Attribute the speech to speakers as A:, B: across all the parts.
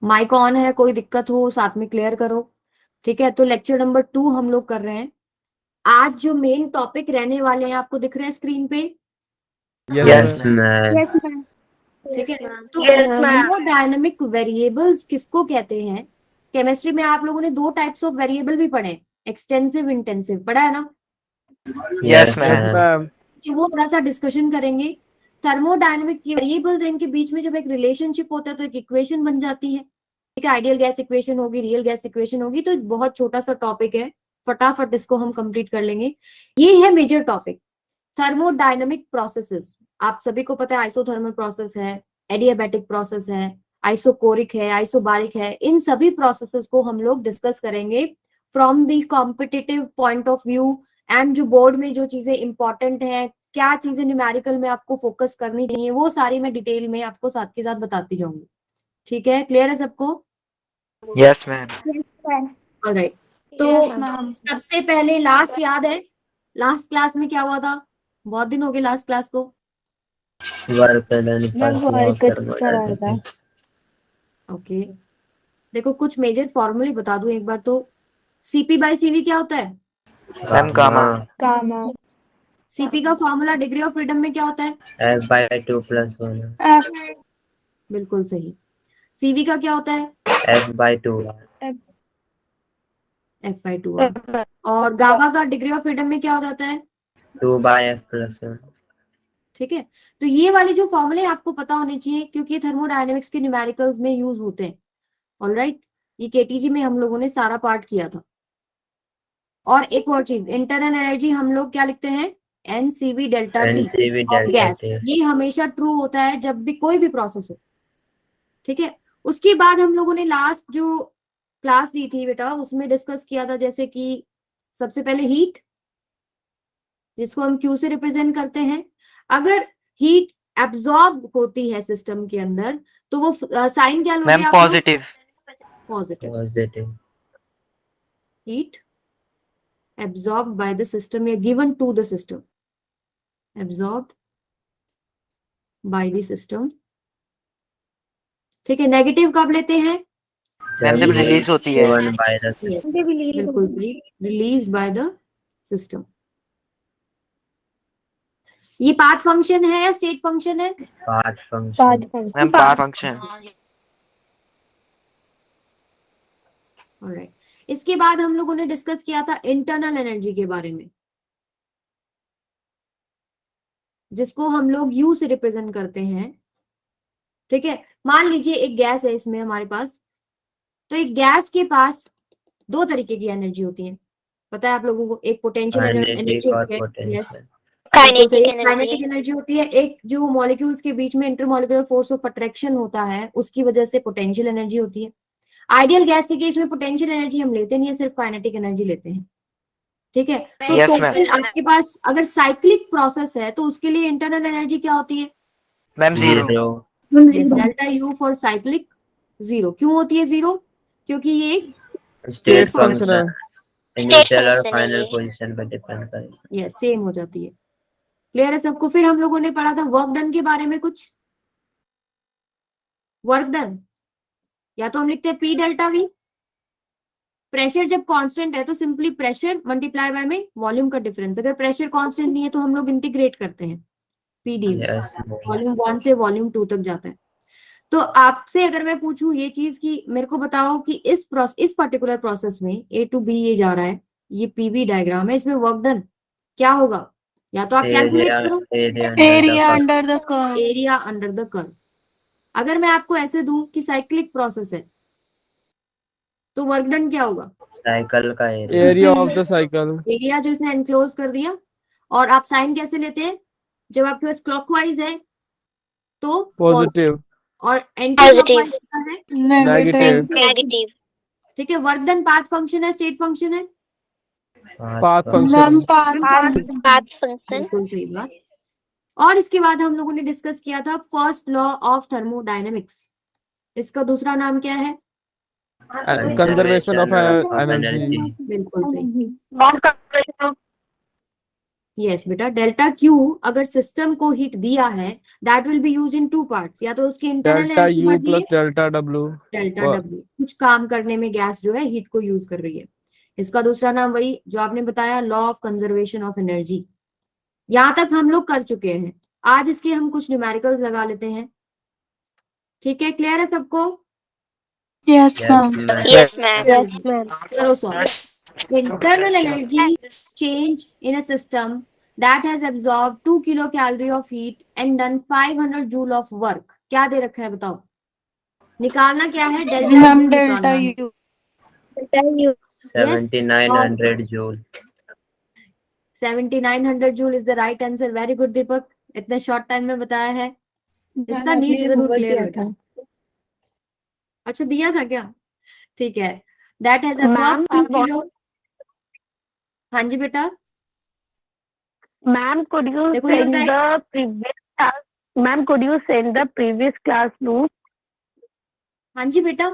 A: Mic on है, कोई दिक्कत हो साथ में क्लियर करो। ठीक है, तो लेक्चर नंबर 2 हम लोग कर रहे हैं। आज जो मेन टॉपिक रहने वाले हैं आपको दिख रहे हैं स्क्रीन पे।
B: Yes ma'am.
C: Yes ma'am.
A: ठीक है, तो थर्मोडायनेमिक वेरिएबल्स किसको कहते हैं? केमिस्ट्री में आप लोगों ने 2 टाइप्स ऑफ वेरिएबल भी पढ़े, एक्सटेंसिव इंटेंसिव, पढ़ा है ना?
B: Yes ma'am.
A: वो थोड़ा सा डिस्कशन करेंगे। थर्मोडायनेमिक वेरिएबल्स, इनके बीच में जब एक रिलेशनशिप होता है तो एक इक्वेशन बन जाती है। ठीक है, आइडियल गैस इक्वेशन होगी, रियल गैस इक्वेशन होगी। तो बहुत छोटा सा टॉपिक है, फटाफट इसको हम कंप्लीट कर लेंगे। ये है मेजर टॉपिक, थर्मोडायनेमिक प्रोसेसेस। आप सभी को पता है आइसोथर्मल प्रोसेस है, एडियाबैटिक प्रोसेस है, आइसोकोरिक है, आइसोबारिक है। इन सभी प्रोसेसेस को हम लोग डिस्कस करेंगे from the competitive point of view. And जो बोर्ड में जो चीजें इंपॉर्टेंट है, क्या चीजें न्यूमेरिकल में आपको फोकस करनी चाहिए, वो सारी मैं डिटेल में आपको साथ के साथ बताती जाऊंगी। ठीक है, क्लियर है सबको?
B: Yes ma'am.
A: ऑलराइट, तो सबसे पहले लास्ट याद है, लास्ट क्लास में क्या हुआ था? बहुत दिन हो गए लास्ट क्लास को।
B: Work done first law of thermodynamics.
A: Okay, देखो कुछ मेजर फॉर्मूले बता दूं एक बार तो। सीपी बाय सीवी क्या होता है?
B: Ma'am gamma.
A: सीपी का फॉर्मूला डिग्री ऑफ फ्रीडम में क्या होता है?
B: F/2 + 1
A: बिल्कुल सही। सीवी का क्या होता है?
B: F/2
A: F/2। और गामा का डिग्री ऑफ फ्रीडम में क्या हो जाता है?
B: 2/F + 1।
A: ठीक है, तो ये वाले जो फॉर्मूले आपको पता होने चाहिए, क्योंकि ये थर्मोडायनेमिक्स के न्यूमेरिकल्स में यूज होते हैं। ऑलराइट, ये केटीजी में हम लोगों ने सारा पार्ट किया था। और एक और चीज, इंटरनल एनर्जी हम लोग क्या लिखते हैं? NCV delta T
B: NCV
A: of
B: delta
A: gas.
B: T।
A: ये हमेशा ट्रू होता है जब भी कोई भी प्रोसेस हो। ठीक है, उसके बाद हम लोगों ने लास्ट जो क्लास दी थी बेटा, उसमें डिस्कस किया था जैसे कि सबसे पहले हीट, जिसको हम Q से रिप्रेजेंट करते हैं। अगर हीट एब्जॉर्ब होती है सिस्टम के अंदर तो वो साइन क्या लोगे
B: मैम
A: आप लोग?
B: Positive.
A: Positive. Heat absorbed by the system या given to the system, absorbed by the system। ठीक है, नेगेटिव कब लेते हैं?
B: मैम जब रिलीज होती है।
A: Yes, बिल्कुल सही, रिलीज बाय द सिस्टम। ये पाथ फंक्शन है या स्टेट फंक्शन है?
B: Path function. Ma'am path function.
A: Alright, इसके बाद हम लोगों ने डिस्कस किया था इंटरनल एनर्जी के बारे में, जिसको हम लोग U से रिप्रेजेंट करते हैं। ठीक है, मान लीजिए एक गैस है इसमें हमारे पास, तो एक गैस के पास 2 तरीके की एनर्जी होती है, पता है आप लोगों को। एक पोटेंशियल एनर्जी होती है, यस, काइनेटिक एनर्जी होती है। एक जो मॉलिक्यूल्स के बीच में इंटरमॉलिक्यूलर फोर्स ऑफ अट्रैक्शन होता है, उसकी वजह से पोटेंशियल एनर्जी होती है। आइडियल गैस के केस में पोटेंशियल एनर्जी हम लेते नहीं है, सिर्फ काइनेटिक एनर्जी लेते हैं। ठीक है, तो
B: Yes,
A: टोटल
B: ma'am।
A: आपके पास अगर साइक्लिक प्रोसेस है तो उसके लिए इंटरनल एनर्जी क्या होती है?
B: Ma'am 0।
A: Delta U for cyclic 0। क्यों होती है 0? क्योंकि ये एक
B: स्टेट फंक्शन है। इनिशियल और फाइनल पोजीशन पर डिपेंड करेगा।
A: यस, सेम हो जाती है। क्लियर है सबको? फिर हम लोगों ने पढ़ा था वर्क डन के बारे में कुछ। वर्क डन या तो हम लिखते हैं P डेल्टा V। प्रेशर जब कांस्टेंट है तो सिंपली प्रेशर मल्टीप्लाई बाय में वॉल्यूम का डिफरेंस। अगर प्रेशर कांस्टेंट नहीं है तो हम लोग इंटीग्रेट करते हैं, PD वॉल्यूम 1 से वॉल्यूम 2 तक जाता है। तो आपसे अगर मैं पूछूं ये चीज कि मेरे को बताओ कि इस पर्टिकुलर प्रोसेस में A to B ये जा रहा है, ये PV डायग्राम है, इसमें वर्क डन क्या होगा? या तो आप कैलकुलेट करो,
C: area under the curve.
A: Area under the curve. अगर मैं आपको ऐसे दूं कि साइक्लिक प्रोसेस है तो वर्क डन क्या होगा?
B: साइकिल का area
D: of the cycle.
A: Area जो इसने एनक्लोज कर दिया। और आप साइन कैसे लेते हैं? जब आपके पास क्लॉकवाइज है तो
D: पॉजिटिव
A: और एंटी क्लॉकवाइज है
D: नेगेटिव।
A: ठीक है, वर्क डन पाथ फंक्शन है, स्टेट फंक्शन है?
D: Path function.
A: बिल्कुल सही बात। और इसके बाद हम लोगों ने डिस्कस किया था फर्स्ट लॉ ऑफ थर्मोडायनेमिक्स। इसका दूसरा नाम क्या है?
D: Conservation of energy.
A: बिल्कुल सही। यस बेटा, डेल्टा क्यू अगर सिस्टम को हीट दिया है that will be use in two parts, या तो उसके इंटरनल
D: डेल्टा
A: एनर्जी
D: U
A: बढ़ी है,
D: plus delta W.
A: Delta W कुछ काम करने में गैस जो है हीट को यूज कर रही है। इसका दूसरा नाम वही जो आपने बताया, law of conservation of energy. यहां तक हम लोग कर चुके हैं। आज इसके हम कुछ न्यूमेरिकल्स लगा लेते हैं। ठीक है, क्लियर है सबको?
C: Yes,
B: Yes,
C: ma'am.
B: ma'am.
E: Yes, ma'am.
C: Yes, ma'am.
A: करो solve. Internal energy change in a system that has absorbed 2 kilocalorie of heat and done 500 joule of work। क्या दे रखा है बताओ? निकालना क्या है? डेल्टा
C: Ma'am,
A: यू निकालना
C: delta
A: है।
C: U.
B: 7900 joule.
A: 7900 joule is the right answer. Very good Deepak, इतने शॉर्ट टाइम में बताया है। इसका नीट जरूर क्लियर हो जाए। अच्छा दिया था क्या? ठीक है। That has absorb 2 kilo. हाँ जी बेटा,
C: Ma'am, could you
A: देखो ये
C: send
A: बताइए।
C: the previous class? Ma'am, could you send the previous class notes?
A: हाँ जी बेटा,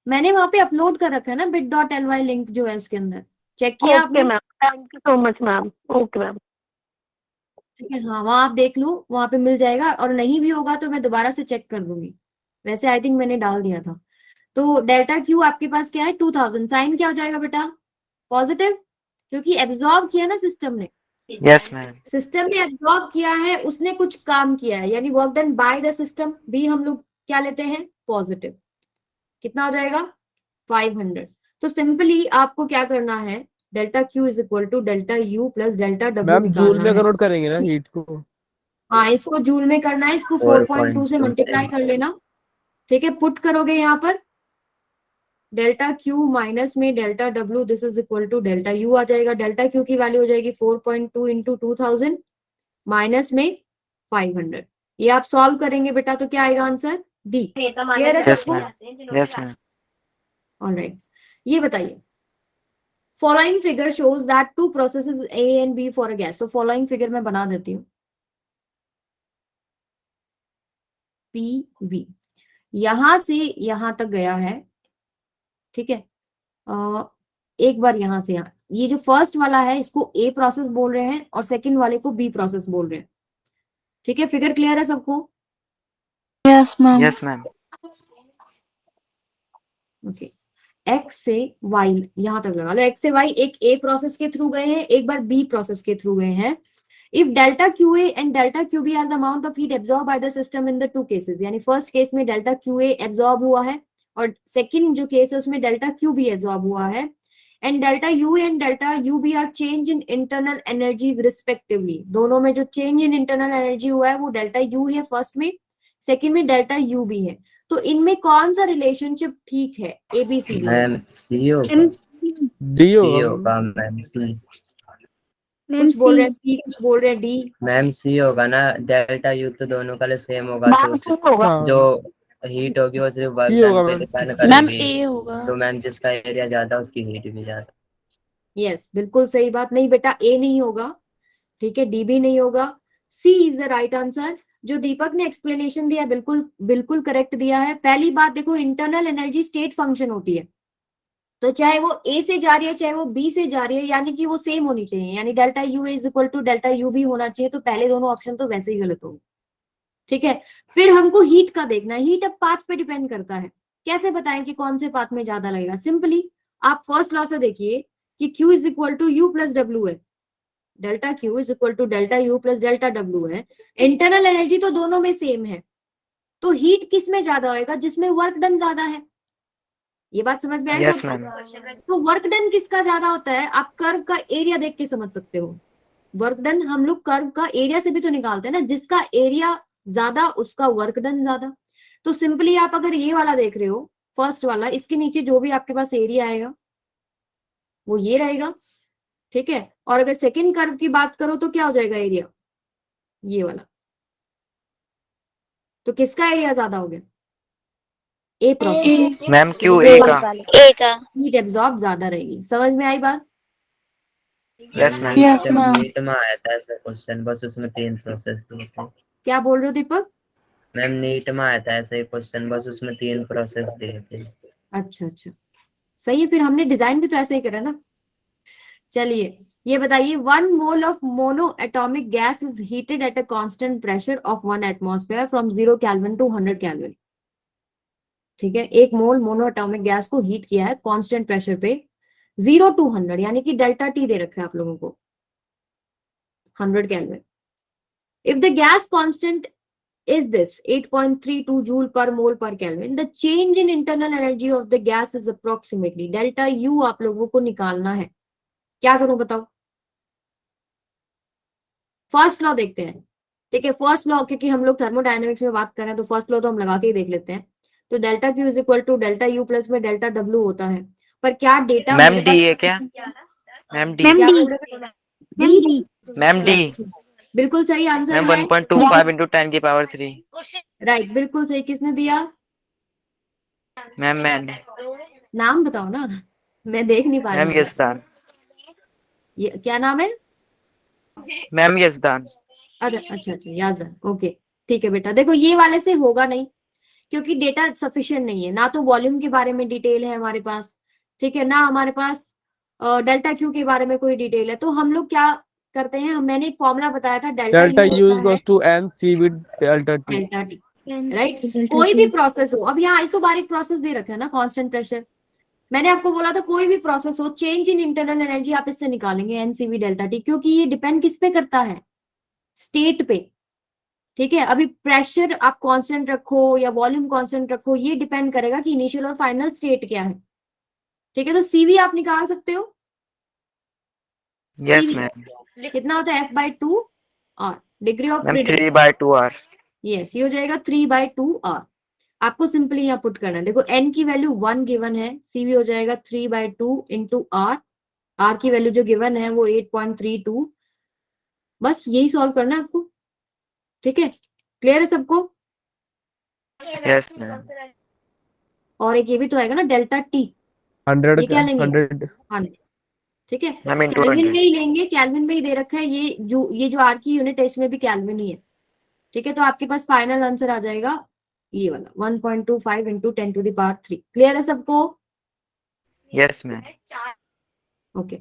A: मैंने वहां पे अपलोड कर रखा है ना bit.ly लिंक जो है उसके अंदर, चेक किया
C: Okay,
A: आपने?
C: ma'am. Thank you so much, ma'am. Okay, ma'am.
A: ठीक है, हाँ वहां आप देख लो, वहां पे मिल जाएगा, और नहीं भी होगा तो मैं दोबारा से चेक कर दूंगी। वैसे आई थिंक मैंने डाल दिया था। तो डेल्टा क्यू आपके पास क्या है? 2000। साइन क्या हो जाएगा बेटा? पॉजिटिव, क्योंकि एब्जॉर्ब किया ना सिस्टम ने।
E: Yes, ma'am.
A: सिस्टम ने एब्जॉर्ब किया है, उसने कुछ काम किया है, यानी work done by the system भी हम लोग क्या लेते हैं? पॉजिटिव। कितना हो जाएगा? 500। तो सिंपली आपको क्या करना है? Delta Q is equal to delta U plus delta W
D: ma'am joule
A: निकालना
D: में
A: है।
D: कन्वर्ट करेंगे ना हीट को?
A: हाँ, इसको जूल में करना है, इसको 4.2 से
B: 4.2
A: मल्टीप्लाई कर लेना। ठीक है, पुट करोगे यहाँ पर डेल्टा क्यू माइनस में delta W, this is equal to delta U आ जाएगा। डेल्टा क्यू की वैल्यू हो जाएगी 4.2 इंटू 2000 माइनस में 500। ये आप सॉल्व करेंगे बेटा तो क्या आएगा आंसर? डी। क्लियर है
E: Yes,
A: सबको?
E: ma'am. Yes, ma'am.
A: ऑलराइट, ये बताइए, following figure shows that two processes A and B for a gas. तो फॉलोइंग फिगर मैं बना देती हूँ। पी वी यहां से यहां तक गया है। ठीक है, एक बार यहां से यहाँ, ये जो फर्स्ट वाला है इसको ए प्रोसेस बोल रहे हैं और सेकंड वाले को बी प्रोसेस बोल रहे हैं। ठीक है, फिगर क्लियर है सबको?
C: Yes, ma'am.
E: Yes, ma'am.
A: Okay, x से वाई यहां तक लगा लो। एक्स से वाई एक ए प्रोसेस के थ्रू गए हैं, एक बार बी प्रोसेस के थ्रू गए हैं। If delta Q A and delta Q B are the amount of heat absorb by the system in the two cases, यानी फर्स्ट केस में डेल्टा क्यू ए एब्जॉर्ब हुआ है और सेकंड जो case है उसमें डेल्टा क्यू बी एब्जॉर्ब हुआ है, and delta U and delta U B are change in internal energies respectively. दोनों में जो चेंज इन इंटरनल एनर्जी हुआ है वो डेल्टा यू है फर्स्ट में, सेकंड में डेल्टा यू बी है। तो इनमें कौन सा रिलेशनशिप ठीक है? एबीसीडी।
B: मैम सी होगा।
D: डी
B: सी
D: होगा।
B: होगा मैम, सी।
A: कुछ बोल रहे हैं सी, कुछ बोल रहे हैं डी।
B: मैम सी होगा ना, डेल्टा यू तो दोनों का सेम होगा,
C: Ma'am,
B: तो
C: two होगा.
D: हाँ
B: जो हीट होगी वो सिर्फ वर्क
D: सी
B: डन
D: होगा
B: पे
D: मैम।
B: डिपेंड
F: मैम
B: करेगी।
F: ए होगा।
B: तो मैम जिसका एरिया ज्यादा उसकी हीट भी ज्यादा।
A: यस, बिल्कुल सही बात। नहीं बेटा, ए नहीं होगा। ठीक है, डी भी नहीं होगा, सी इज द राइट आंसर। जो दीपक ने एक्सप्लेनेशन दिया बिल्कुल बिल्कुल करेक्ट दिया है। पहली बात देखो, इंटरनल एनर्जी स्टेट फंक्शन होती है, तो चाहे वो ए से जा रही है चाहे वो बी से जा रही है, यानी कि वो सेम होनी चाहिए, यानी delta U is equal to delta U भी होना चाहिए। तो पहले दोनों ऑप्शन तो वैसे ही गलत होंगे। ठीक है, फिर हमको हीट का देखना है। हीट अब पाथ पे डिपेंड करता है। कैसे बताएं कि कौन से पाथ में ज्यादा लगेगा? सिंपली आप फर्स्ट लॉ से देखिए कि Q is equal to U plus W है, delta Q is equal to delta U plus delta W है। इंटरनल एनर्जी तो दोनों में सेम है, तो हीट किस में ज्यादा होएगा? जिसमें वर्क डन ज्यादा है। ये बात समझ में आई
E: Yes,
A: सबको?
E: ma'am.
A: तो वर्क डन किसका ज्यादा होता है आप कर्व का एरिया देख के समझ सकते हो। वर्क डन हम लोग कर्व का एरिया से भी तो निकालते हैं ना, जिसका एरिया ज्यादा उसका वर्क डन ज्यादा। तो सिंपली आप अगर ये वाला देख रहे हो, फर्स्ट वाला, इसके नीचे जो भी आपके पास एरिया आएगा वो ये रहेगा। ठीक है, और अगर सेकंड कर्व की बात करो तो क्या हो जाएगा एरिया? ये वाला। तो किसका एरिया ज्यादा हो गया? A process.
E: Ma'am Q A का.
F: ए का।
A: हीट एब्जॉर्ब ज्यादा रहेगी। समझ में आई बात?
E: Yes, ma'am.
C: Yes, ma'am.
B: NEET में आया था ऐसा क्वेश्चन, बस उसमें 3 प्रोसेस दिए थे।
A: क्या बोल रहे हो दीपक?
B: मैम नीट में आया था ऐसा ही क्वेश्चन, बस उसमें 3 प्रोसेस दिए थे।
A: अच्छा अच्छा, सही है। फिर हमने डिजाइन भी तो ऐसा ही करा ना। चलिए ये बताइए, 1 mole of mono atomic gas is heated at a constant pressure of 1 atmosphere from 0 kelvin to 100 kelvin. ठीक है, 1 मोल मोनो एटॉमिक गैस को हीट किया है कांस्टेंट प्रेशर पे 0 to 100, यानी कि डेल्टा टी दे रखा है आप लोगों को 100 kelvin. If the gas constant is this 8.32 joule per mole per Kelvin, the change in internal energy of the gas is approximately delta U आप लोगों को निकालना है। क्या करूं बताओ? फर्स्ट लॉ देखते हैं। ठीक है, फर्स्ट लॉ, क्योंकि हम लोग थर्मोडायनेमिक्स में बात कर रहे हैं तो फर्स्ट लॉ तो हम लगा के ही देख लेते हैं। तो delta Q is equal to delta U plus में डेल्टा W होता है। पर क्या डेटा
E: मैम डी है क्या? मैम डी, मैम डी,
A: बिल्कुल सही आंसर
E: मैम
A: है।
E: 1.25 into 10 की पावर 3।
A: राइट, बिल्कुल सही। किसने दिया?
E: मैम मैंने।
A: नाम बताओ ना, मैं देख नहीं पा रही
E: मैम
A: हूँ।
E: यजदान।
A: ये क्या नाम है?
E: मैम यजदान।
A: अच्छा, याजदान। ओके, ठीक है बेटा। देखो ये वाले से होगा नहीं, क्योंकि डेटा सफिशिएंट नहीं है। ना तो वॉल्यूम के बारे में डिटेल है हमारे पास, ठीक है, ना हमारे पास डेल्टा क्यू के बारे में कोई डिटेल है। तो हम लोग क्या करते हैं, मैंने एक फॉर्मूला बताया था,
D: delta U equals to n CV delta T।
A: Delta T, right. कोई भी प्रोसेस हो, अब यहाँ आइसोबारिक प्रोसेस दे रखा है ना, कांस्टेंट प्रेशर। मैंने आपको बोला था कोई भी प्रोसेस हो, चेंज इन इंटरनल एनर्जी आप इससे निकालेंगे एनसीवी डेल्टा टी, क्योंकि ये डिपेंड किस पे करता है? स्टेट पे। ठीक है, अभी प्रेशर आप कांस्टेंट रखो या वॉल्यूम कांस्टेंट रखो, ये डिपेंड करेगा कि इनिशियल और फाइनल स्टेट क्या है। ठीक है, तो सीवी आप निकाल सकते हो।
E: Yes
A: CV
E: ma'am.
A: कितना होता है? F/2 R, degree of
E: ma'am
A: freedom.
E: 3/2 R।
A: Yes, ये हो जाएगा 3/2 R। आपको सिंपली यहाँ पुट करना है। देखो n की वैल्यू 1 गिवन है, सीवी हो जाएगा 3/2 इंटू R। R की वैल्यू जो गिवन है वो 8.32। बस यही सॉल्व करना है आपको। ठीक है, क्लियर है सबको?
E: Yes ma'am.
A: और एक ये भी तो आएगा ना डेल्टा टी,
D: 100
A: ये क्या लेंगे?
D: 100
A: 100। ठीक है,
E: मैम into
A: केल्विन
E: 100।
A: में ही लेंगे, केल्विन में ही दे रखा है। ये जो आर की यूनिट है इसमें भी केल्विन ही है। ठीक है, तो आपके पास फाइनल आंसर आ जाएगा ये वाला 1.25 इंटू 10⁻3। क्लियर है सबको?
E: Yes ma'am.
A: ओके,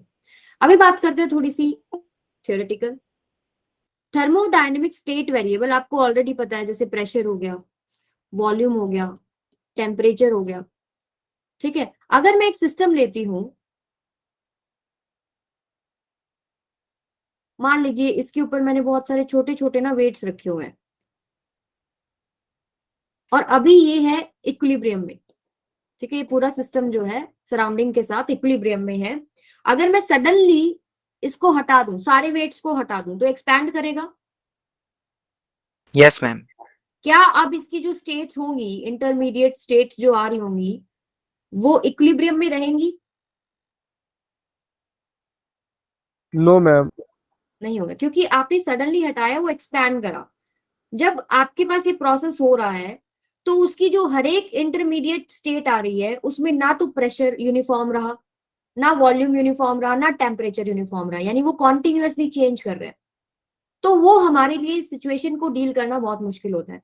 A: अभी बात करते हैं थोड़ी सी थ्योरेटिकल। थर्मोडायनेमिक स्टेट वेरिएबल आपको ऑलरेडी पता है, जैसे प्रेशर हो गया, वॉल्यूम हो गया, टेम्परेचर हो गया। ठीक है, अगर मैं एक सिस्टम लेती हूं, मान लीजिए इसके ऊपर मैंने बहुत सारे छोटे छोटे ना वेट्स रखे हुए हैं, और अभी ये है इक्विलिब्रियम में। ठीक है, ये पूरा सिस्टम जो है सराउंडिंग के साथ इक्विलिब्रियम में है। अगर मैं सडनली इसको हटा दूं, सारे वेट्स को हटा दूं, तो एक्सपैंड करेगा।
E: Yes ma'am.
A: क्या अब इसकी जो स्टेट्स होंगी, इंटरमीडिएट स्टेट्स जो आ रही होंगी, वो इक्विलिब्रियम में रहेंगी?
D: No ma'am.
A: नहीं होगा, क्योंकि आपने सडनली हटाया, वो एक्सपैंड करा। जब आपके पास ये प्रोसेस हो रहा है, तो उसकी जो हर एक इंटरमीडिएट स्टेट आ रही है, उसमें ना तो प्रेशर यूनिफॉर्म रहा, ना वॉल्यूम यूनिफॉर्म रहा, ना टेम्परेचर यूनिफॉर्म रहा, यानी वो कॉन्टिन्यूअसली चेंज कर रहे हैं। तो वो हमारे लिए सिचुएशन को डील करना बहुत मुश्किल होता है।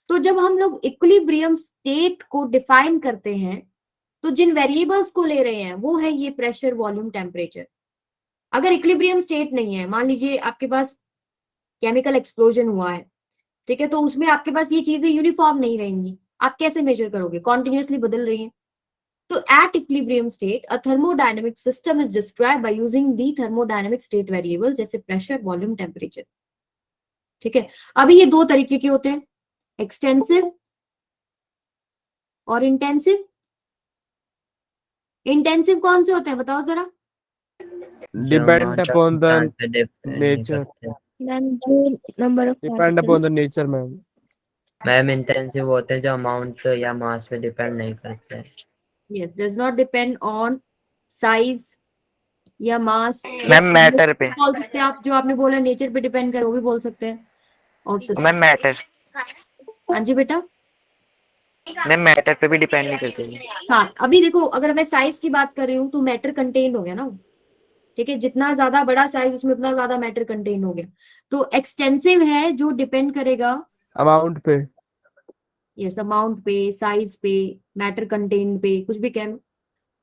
A: तो जब हम लोग इक्विलिब्रियम स्टेट को डिफाइन करते हैं, तो जिन वेरिएबल्स को ले रहे हैं वो है ये प्रेशर, वॉल्यूम, टेम्परेचर। अगर इक्विलिब्रियम स्टेट नहीं है, मान लीजिए आपके पास केमिकल एक्सप्लोजन हुआ है, ठीक है, तो उसमें आपके पास ये चीजें यूनिफॉर्म नहीं रहेंगी। आप कैसे मेजर करोगे? कॉन्टिन्यूअसली बदल रही है। तो at equilibrium state, a thermodynamic system is described by using the thermodynamic state variables जैसे pressure, volume, temperature। ठीक है, अभी ये दो तरीके के होते हैं, एक्सटेंसिव और इंटेंसिव। इंटेंसिव कौन से होते हैं बताओ जरा?
D: Depend upon the nature. Depend upon the nature ma'am.
B: Ma'am intensive होते हैं जो अमाउंट या मास पे डिपेंड नहीं करते हैं।
A: Yes, does not depend on size या मास।
E: मैम मैटर पे।
A: बोल सकते हैं आप, जो आपने बोला नेचर पे डिपेंड कर, वो भी बोल सकते हैं। और
E: मैम मैटर।
A: हाँ जी बेटा।
E: मैम मैटर पे भी डिपेंड नहीं करते।
A: हाँ, अभी देखो, अगर मैं साइज की बात कर रही हूँ तो मैटर कंटेन्ड हो गया ना। ठीक है, जितना ज्यादा बड़ा साइज उसमें उतना ज्यादा मैटर कंटेन हो गया। तो एक्सटेंसिव है जो डिपेंड करेगा
D: अमाउंट पे।
A: यस, अमाउंट पे, साइज पे, मैटर कंटेन पे, कुछ भी कह लो।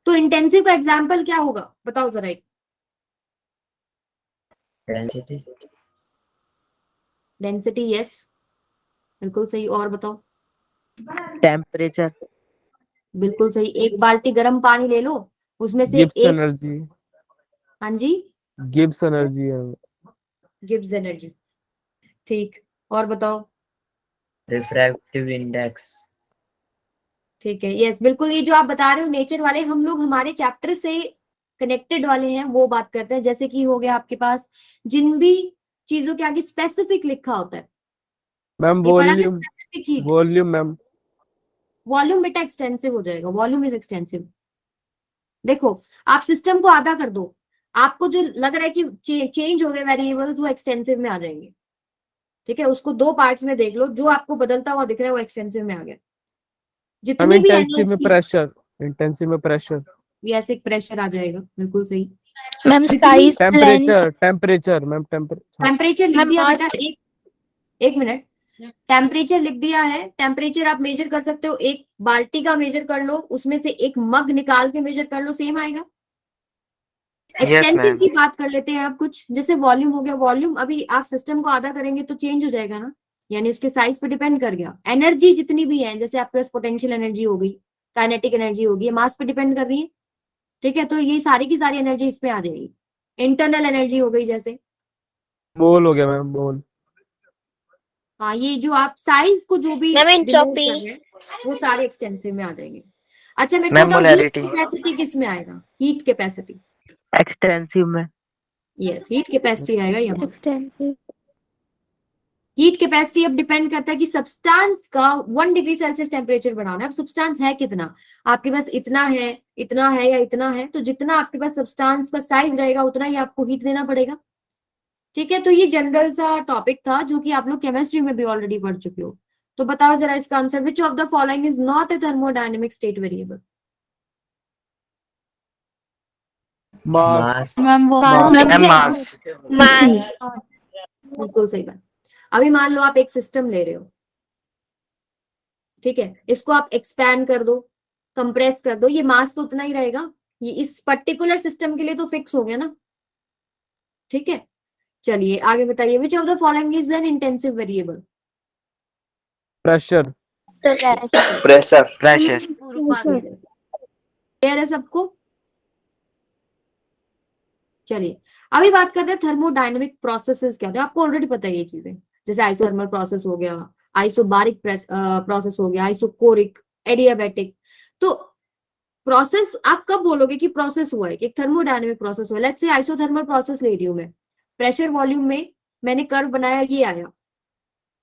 A: तो इंटेंसिव का एग्जांपल क्या होगा बताओ जरा एक।
B: Density.
A: डेंसिटी, यस, बिल्कुल सही। और बताओ।
F: टेम्परेचर,
A: बिल्कुल सही। एक बाल्टी गर्म पानी ले लो, उसमें से
D: गिब्स
A: एक,
D: एनर्जी,
A: हाँ जी,
D: गिब्स एनर्जी है।
A: गिब्स एनर्जी, ठीक। और बताओ।
B: Refractive index.
A: ठीक है, यस, बिल्कुल। ये जो आप बता रहे हो नेचर वाले, हम लोग हमारे चैप्टर से कनेक्टेड वाले हैं, वो बात करते हैं। जैसे कि हो गया आपके पास जिन भी चीजों के आगे स्पेसिफिक लिखा होता है,
D: मैम
A: ये पढ़ा ना,
D: volume,
A: specific heat.
D: Volume ma'am.
A: Volume बेटा एक्सटेंसिव हो जाएगा, वॉल्यूम इज एक्सटेंसिव। देखो, आप सिस्टम को आधा कर दो, आपको जो लग रहा है कि चेंज हो गए वेरिएबल्स, वो एक्सटेंसिव में आ जाएंगे। ठीक है, उसको दो पार्ट्स में देख लो, जो आपको बदलता हुआ दिख रहा है वो एक्सटेंसिव में आ गया।
D: मैम
A: जितनी भी
D: इंटेंसिव में
A: एनर्जी,
D: प्रेशर, इंटेंसिव में प्रेशर।
A: ऐसे प्रेशर आ जाएगा, बिल्कुल सही।
C: मैम
A: जितनी
C: size
D: temperature, temperature ma'am, temperature.
A: Temperature लिख
C: मैम,
A: दिया
C: मास-
A: बेटा, एक मिनट। टेम्परेचर लिख दिया है। टेम्परेचर आप मेजर कर सकते हो, एक बाल्टी का मेजर कर लो, उसमें से एक मग निकाल के मेजर कर लो, सेम आएगा। Extensive
E: ma'am.
A: की बात कर लेते हैं आप कुछ, जैसे वॉल्यूम हो गया। वॉल्यूम अभी आप सिस्टम को आधा करेंगे तो चेंज हो जाएगा ना, यानी उसके साइज पे डिपेंड कर गया। एनर्जी जितनी भी है, जैसे आपके पास पोटेंशियल एनर्जी हो गई, काइनेटिक एनर्जी होगी, मास पे डिपेंड कर रही है। ठीक है, तो ये सारी की सारी एनर्जी इस पे आ जाएगी। इंटरनल एनर्जी हो गई, जैसे
D: मोल हो गया मैम, मोल।
A: हाँ, ये जो आप साइज को जो भी
C: मैम,
A: डिनोट
C: एंट्रोपी।
A: कर रहे हैं, वो सारे एक्सटेंसिव में आ जाएंगे। अच्छा, मेरे को
E: मैम,
A: बताओ, हीट
E: मोलैरिटी।
A: कैपेसिटी किस में आएगा? हीट कैपेसिटी,
F: एक्सटेंसिव में।
A: यस, हीट कैपेसिटी आएगा यहाँ।
C: एक्सटेंसिव।
A: हीट कैपेसिटी अब डिपेंड करता है कि सब्सटेंस का 1 डिग्री सेल्सियस टेम्परेचर बढ़ाना है। अब सब्सटेंस है कितना, आपके पास इतना है, इतना है या इतना है, तो जितना आपके पास सब्सटेंस का साइज रहेगा उतना ही आपको हीट देना पड़ेगा। ठीक है, तो ये जनरल सा टॉपिक था जो कि आप लोग केमिस्ट्री में भी ऑलरेडी पढ़ चुके हो। तो बताओ जरा इसका answer, which of the following is not a thermodynamic state variable?
D: Mass,
B: Mass.
E: Ma'am, mass.
A: बिल्कुल सही बात। अभी मान लो आप एक सिस्टम ले रहे हो, ठीक है, इसको आप एक्सपैंड कर दो, कंप्रेस कर दो, ये मास तो उतना ही रहेगा। ये इस पर्टिकुलर सिस्टम के लिए तो फिक्स हो गया ना। ठीक है, चलिए आगे बताइए, विच of the following is an intensive variable?
D: Pressure.
E: Pressure.
A: Clear है सबको? चलिए अभी बात करते हैं थर्मोडायनेमिक प्रोसेसेस क्या थे। आपको ऑलरेडी पता है ये चीजें, जैसे आइसोथर्मल प्रोसेस हो गया, आइसोबारिक प्रोसेस हो गया, आइसोकोरिक, एडियाबैटिक। तो प्रोसेस आप कब बोलोगे कि प्रोसेस हुआ है, कि एक थर्मोडायनेमिक प्रोसेस हुआ है? लेट्स से आइसोथर्मल प्रोसेस ले रही हूं मैं, प्रेशर वॉल्यूम में मैंने कर्व बनाया, ये आया,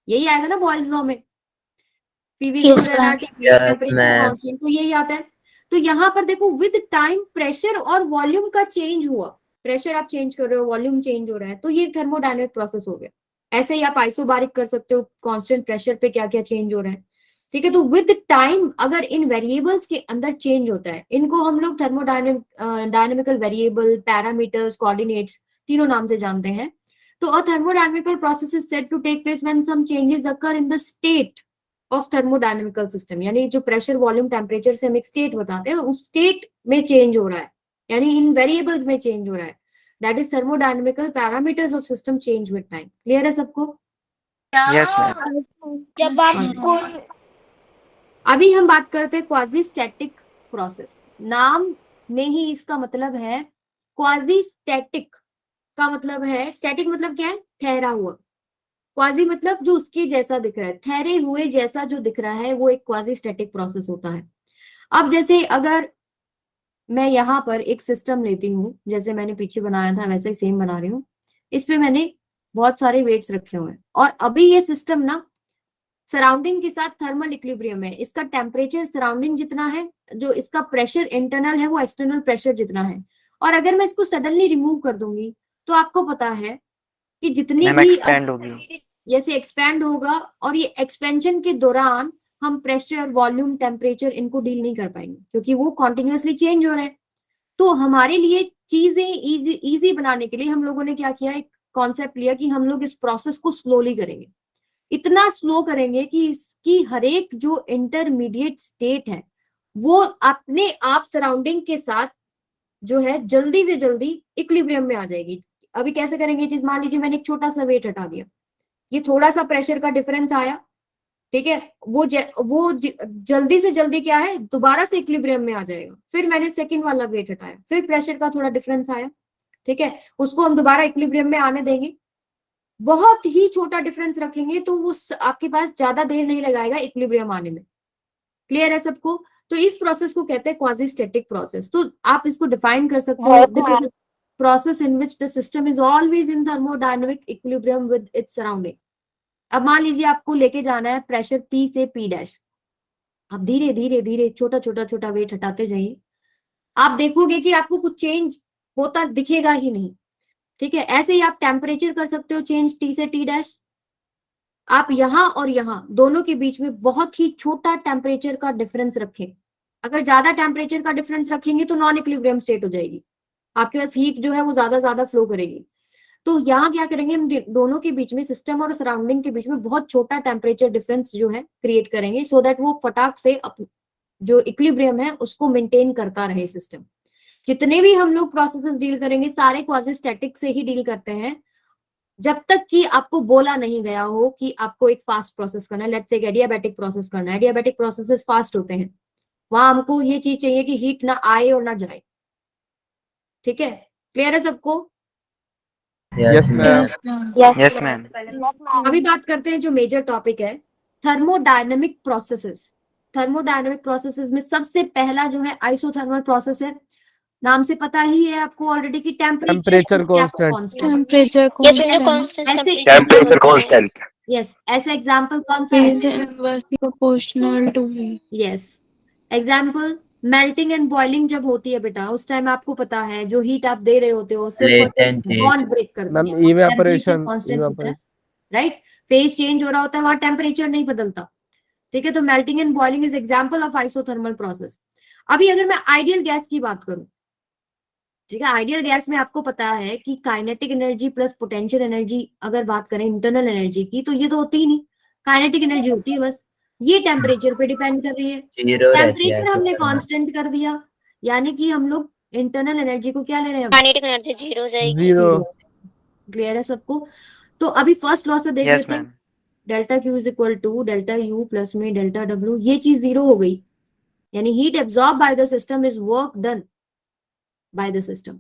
A: यही आएगा ना बॉयल्स लॉ में, पीवी
C: Yes,
A: टेम्परेचर कांस्टेंट, तो यही आता है। तो यहाँ पर देखो, विद टाइम प्रेशर और वॉल्यूम का चेंज हुआ, प्रेशर आप चेंज कर रहे हो, वॉल्यूम चेंज हो रहा है, तो ये थर्मोडायनेमिक प्रोसेस हो गया। ऐसे ही आप आइसोबारिक कर सकते हो, कांस्टेंट प्रेशर पे क्या क्या चेंज हो रहा है। ठीक है, तो विद टाइम अगर इन वेरिएबल्स के अंदर चेंज होता है, इनको हम लोग डायनेमिकल वेरिएबल, पैरामीटर्स, कोऑर्डिनेट्स, तीनों नाम से जानते हैं। तो a thermodynamical process is said to take place when some changes occur in the state of thermodynamical system, यानी जो प्रेशर, वॉल्यूम, टेम्परेचर से हम एक स्टेट बताते हैं, उस स्टेट में चेंज हो रहा है, यानी इन वेरिएबल्स में चेंज हो रहा है। That is thermodynamical parameters of system change with time. Clear है सबको?
E: Yes ma'am.
C: जब आपको
A: अभी हम बात करते हैं क्वाजी स्टैटिक प्रोसेस। नाम में ही इसका मतलब है, क्वाजी स्टैटिक का मतलब है, स्टैटिक मतलब क्या है? ठहरा हुआ। क्वाजी मतलब जो उसके जैसा दिख रहा है, ठहरे हुए जैसा जो दिख रहा है, वो एक क्वाजी स्टैटिक प्रोसेस होता है। अब जैसे अगर मैं यहाँ पर एक सिस्टम लेती हूँ, जैसे मैंने पीछे बनाया था वैसे ही सेम बना रही हूँ, इस पे मैंने बहुत सारे वेट्स रखे हुए हैं, और अभी ये सिस्टम ना सराउंडिंग के साथ थर्मल इक्विलिब्रियम है। इसका टेम्परेचर सराउंडिंग जितना है, जो इसका प्रेशर इंटरनल है वो एक्सटर्नल प्रेशर जितना है। और अगर मैं इसको सडनली रिमूव कर दूंगी, तो आपको पता है कि जितनी
E: मैम,
A: भी
E: एक्सपेंड होगी।
A: जैसे एक्सपैंड होगा, और ये एक्सपेंशन के दौरान हम प्रेशर, वॉल्यूम, टेम्परेचर इनको डील नहीं कर पाएंगे, क्योंकि वो कॉन्टिन्यूअसली चेंज हो रहे हैं। तो हमारे लिए चीजें इजी बनाने के लिए हम लोगों ने क्या किया, एक कॉन्सेप्ट लिया कि हम लोग इस प्रोसेस को स्लोली करेंगे। इतना स्लो करेंगे कि इसकी हर एक जो इंटरमीडिएट स्टेट है, वो अपने आप सराउंडिंग के साथ जो है जल्दी से जल्दी इक्विलिब्रियम में आ जाएगी। अभी कैसे करेंगे ये चीज, मान लीजिए मैंने एक छोटा सा वेट हटा दिया, ये थोड़ा सा प्रेशर का डिफरेंस आया, ठीक है, जल्दी से जल्दी क्या है, दोबारा से इक्विलिब्रियम में आ जाएगा। फिर मैंने सेकंड वाला वेट हटाया, फिर प्रेशर का थोड़ा डिफरेंस आया, ठीक है, उसको हम दोबारा इक्विलिब्रियम में आने देंगे, बहुत ही छोटा डिफरेंस रखेंगे तो वो आपके पास ज्यादा देर नहीं लगाएगा इक्विलिब्रियम आने में। क्लियर है सबको? तो इस प्रोसेस को कहते हैं क्वाजी स्टैटिक प्रोसेस। तो आप इसको डिफाइन कर सकते हो, this is process in which the system is always in thermodynamic equilibrium with its surrounding. अब मान लीजिए आपको लेके जाना है प्रेशर P से P डैश, आप धीरे धीरे धीरे छोटा छोटा छोटा वेट हटाते जाइए, आप देखोगे कि आपको कुछ चेंज होता दिखेगा ही नहीं, ठीक है। ऐसे ही आप टेम्परेचर कर सकते हो चेंज T से T डैश, आप यहां और यहां दोनों के बीच में बहुत ही छोटा टेम्परेचर का डिफरेंस रखें। अगर ज्यादा टेम्परेचर का डिफरेंस रखेंगे तो नॉन इक्विलिब्रियम स्टेट हो जाएगी, आपके पास हीट जो है वो ज्यादा फ्लो करेगी। तो यहाँ क्या करेंगे, हम दोनों के बीच में, सिस्टम और सराउंडिंग के बीच में बहुत छोटा टेम्परेचर डिफरेंस जो है क्रिएट करेंगे, सो दैट वो फटाक से जो इक्विलिब्रियम है उसको मेंटेन करता रहे सिस्टम। जितने भी हम लोग प्रोसेसेस डील करेंगे सारे क्वाजी स्टैटिक से ही डील करते हैं, जब तक कि आपको बोला नहीं गया हो कि आपको एक फास्ट प्रोसेस करना है, लेट्स से एडियाबैटिक प्रोसेस करना है। एडियाबैटिक प्रोसेसेस फास्ट होते हैं, वहां हमको ये चीज चाहिए कि हीट ना आए और ना जाए, ठीक है। क्लियर है सबको?
D: Yes ma'am.
E: Yes, ma'am.
A: अभी बात करते हैं जो मेजर टॉपिक है, थर्मोडायनेमिक प्रोसेसेस। थर्मोडायनेमिक प्रोसेसेस में सबसे पहला जो है आइसोथर्मल प्रोसेस है। नाम से पता ही है आपको ऑलरेडी कि
D: temperature constant.
G: Temperature
C: Yes,
G: constant
A: ऐसे
E: Temperature constant.
A: यस, ऐसे एग्जाम्पल कौन सा है?
G: is inversely proportional to heat.
A: Yes, example melting and boiling जब होती है बेटा, उस टाइम आपको पता है जो हीट आप दे रहे होते हो सिर्फ और सिर्फ
B: Latent heat.
A: बॉन्ड ब्रेक करती
D: मैम
A: है,
D: इवेपोरेशन
A: कांस्टेंट होता है, राइट। फेज चेंज हो रहा होता है, वहां टेम्परेचर नहीं बदलता, ठीक है। तो melting and boiling is example of isothermal process. अभी अगर मैं आइडियल गैस की बात करूं, ठीक है, आइडियल गैस में आपको पता है कि kinetic energy plus potential energy, अगर बात करें इंटरनल एनर्जी की, तो ये तो होती ही नहीं, काइनेटिक एनर्जी होती है बस, ये टेम्परेचर पे डिपेंड कर रही है।
B: जीरो रहती है
A: टेम्परेचर हमने
B: आइसोथर्मल।
A: कांस्टेंट कर दिया, यानी कि हम लोग इंटरनल एनर्जी को क्या ले रहे हैं,
C: काइनेटिक एनर्जी जीरो हो जाएगी।
D: जीरो।
A: क्लियर है सबको? तो अभी फर्स्ट लॉ से देख
E: Yes,
A: लेते हैं,
E: ma'am.
A: Delta Q is equal to delta U plus में डेल्टा डब्ल्यू, ये चीज जीरो हो गई, यानी heat absorb by the system is work done by the system.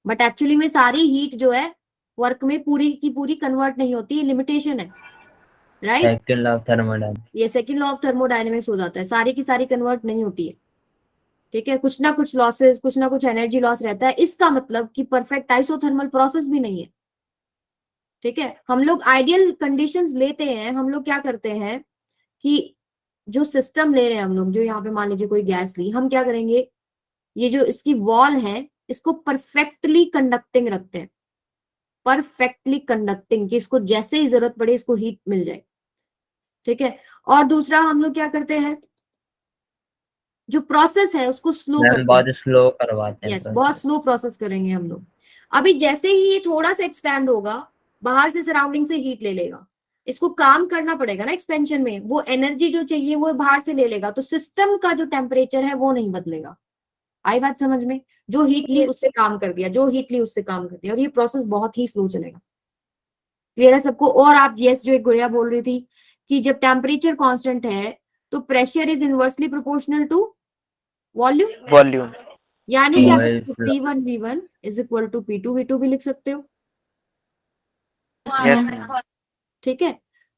A: But actually में सारी हीट जो है वर्क में पूरी की पूरी कन्वर्ट नहीं होती, लिमिटेशन है, right.
B: Second law of thermodynamics.
A: ये सेकंड लॉ ऑफ थर्मोडायनेमिक्स हो जाता है, सारी की सारी कन्वर्ट नहीं होती है, ठीक है। कुछ ना कुछ लॉसेस, कुछ ना कुछ एनर्जी लॉस रहता है, इसका मतलब कि परफेक्ट आइसोथर्मल प्रोसेस भी नहीं है, ठीक है। हम लोग आइडियल कंडीशंस लेते हैं, हम लोग क्या करते हैं कि जो सिस्टम ले रहे हैं हम लोग, जो यहाँ पे मान लीजिए कोई गैस ली, हम क्या करेंगे, ये जो इसकी वॉल है इसको परफेक्टली कंडक्टिंग रखते हैं, परफेक्टली कंडक्टिंग, कि इसको जैसे ही जरूरत पड़े इसको हीट मिल जाए, ठीक है। और दूसरा हम लोग क्या करते हैं, जो प्रोसेस है उसको स्लो
B: मैम
A: करते हैं,
B: बहुत स्लो करवाते हैं
A: यस,
B: process।
A: बहुत स्लो प्रोसेस करेंगे हम लोग। अभी जैसे ही ये थोड़ा सा एक्सपैंड होगा, बाहर से सराउंडिंग से हीट ले लेगा, इसको काम करना पड़ेगा ना एक्सपेंशन में, वो एनर्जी जो चाहिए वो बाहर से ले लेगा, तो सिस्टम का जो टेम्परेचर है वो नहीं बदलेगा। आई बात समझ में? जो हीट ली उससे काम कर दिया, जो हीट ली उससे काम कर दिया, और ये प्रोसेस बहुत ही स्लो चलेगा। क्लियर है सबको? और आप यस, जो एक गुड़िया बोल रही थी कि जब टेम्परेचर कांस्टेंट है तो pressure is inversely proportional to volume,
E: Volume.
A: यानी कि आप
B: Yes.
A: इसको P1 V1 is equal to P2 V2 भी लिख सकते हो,
E: Yes, ma'am.
A: ठीक है।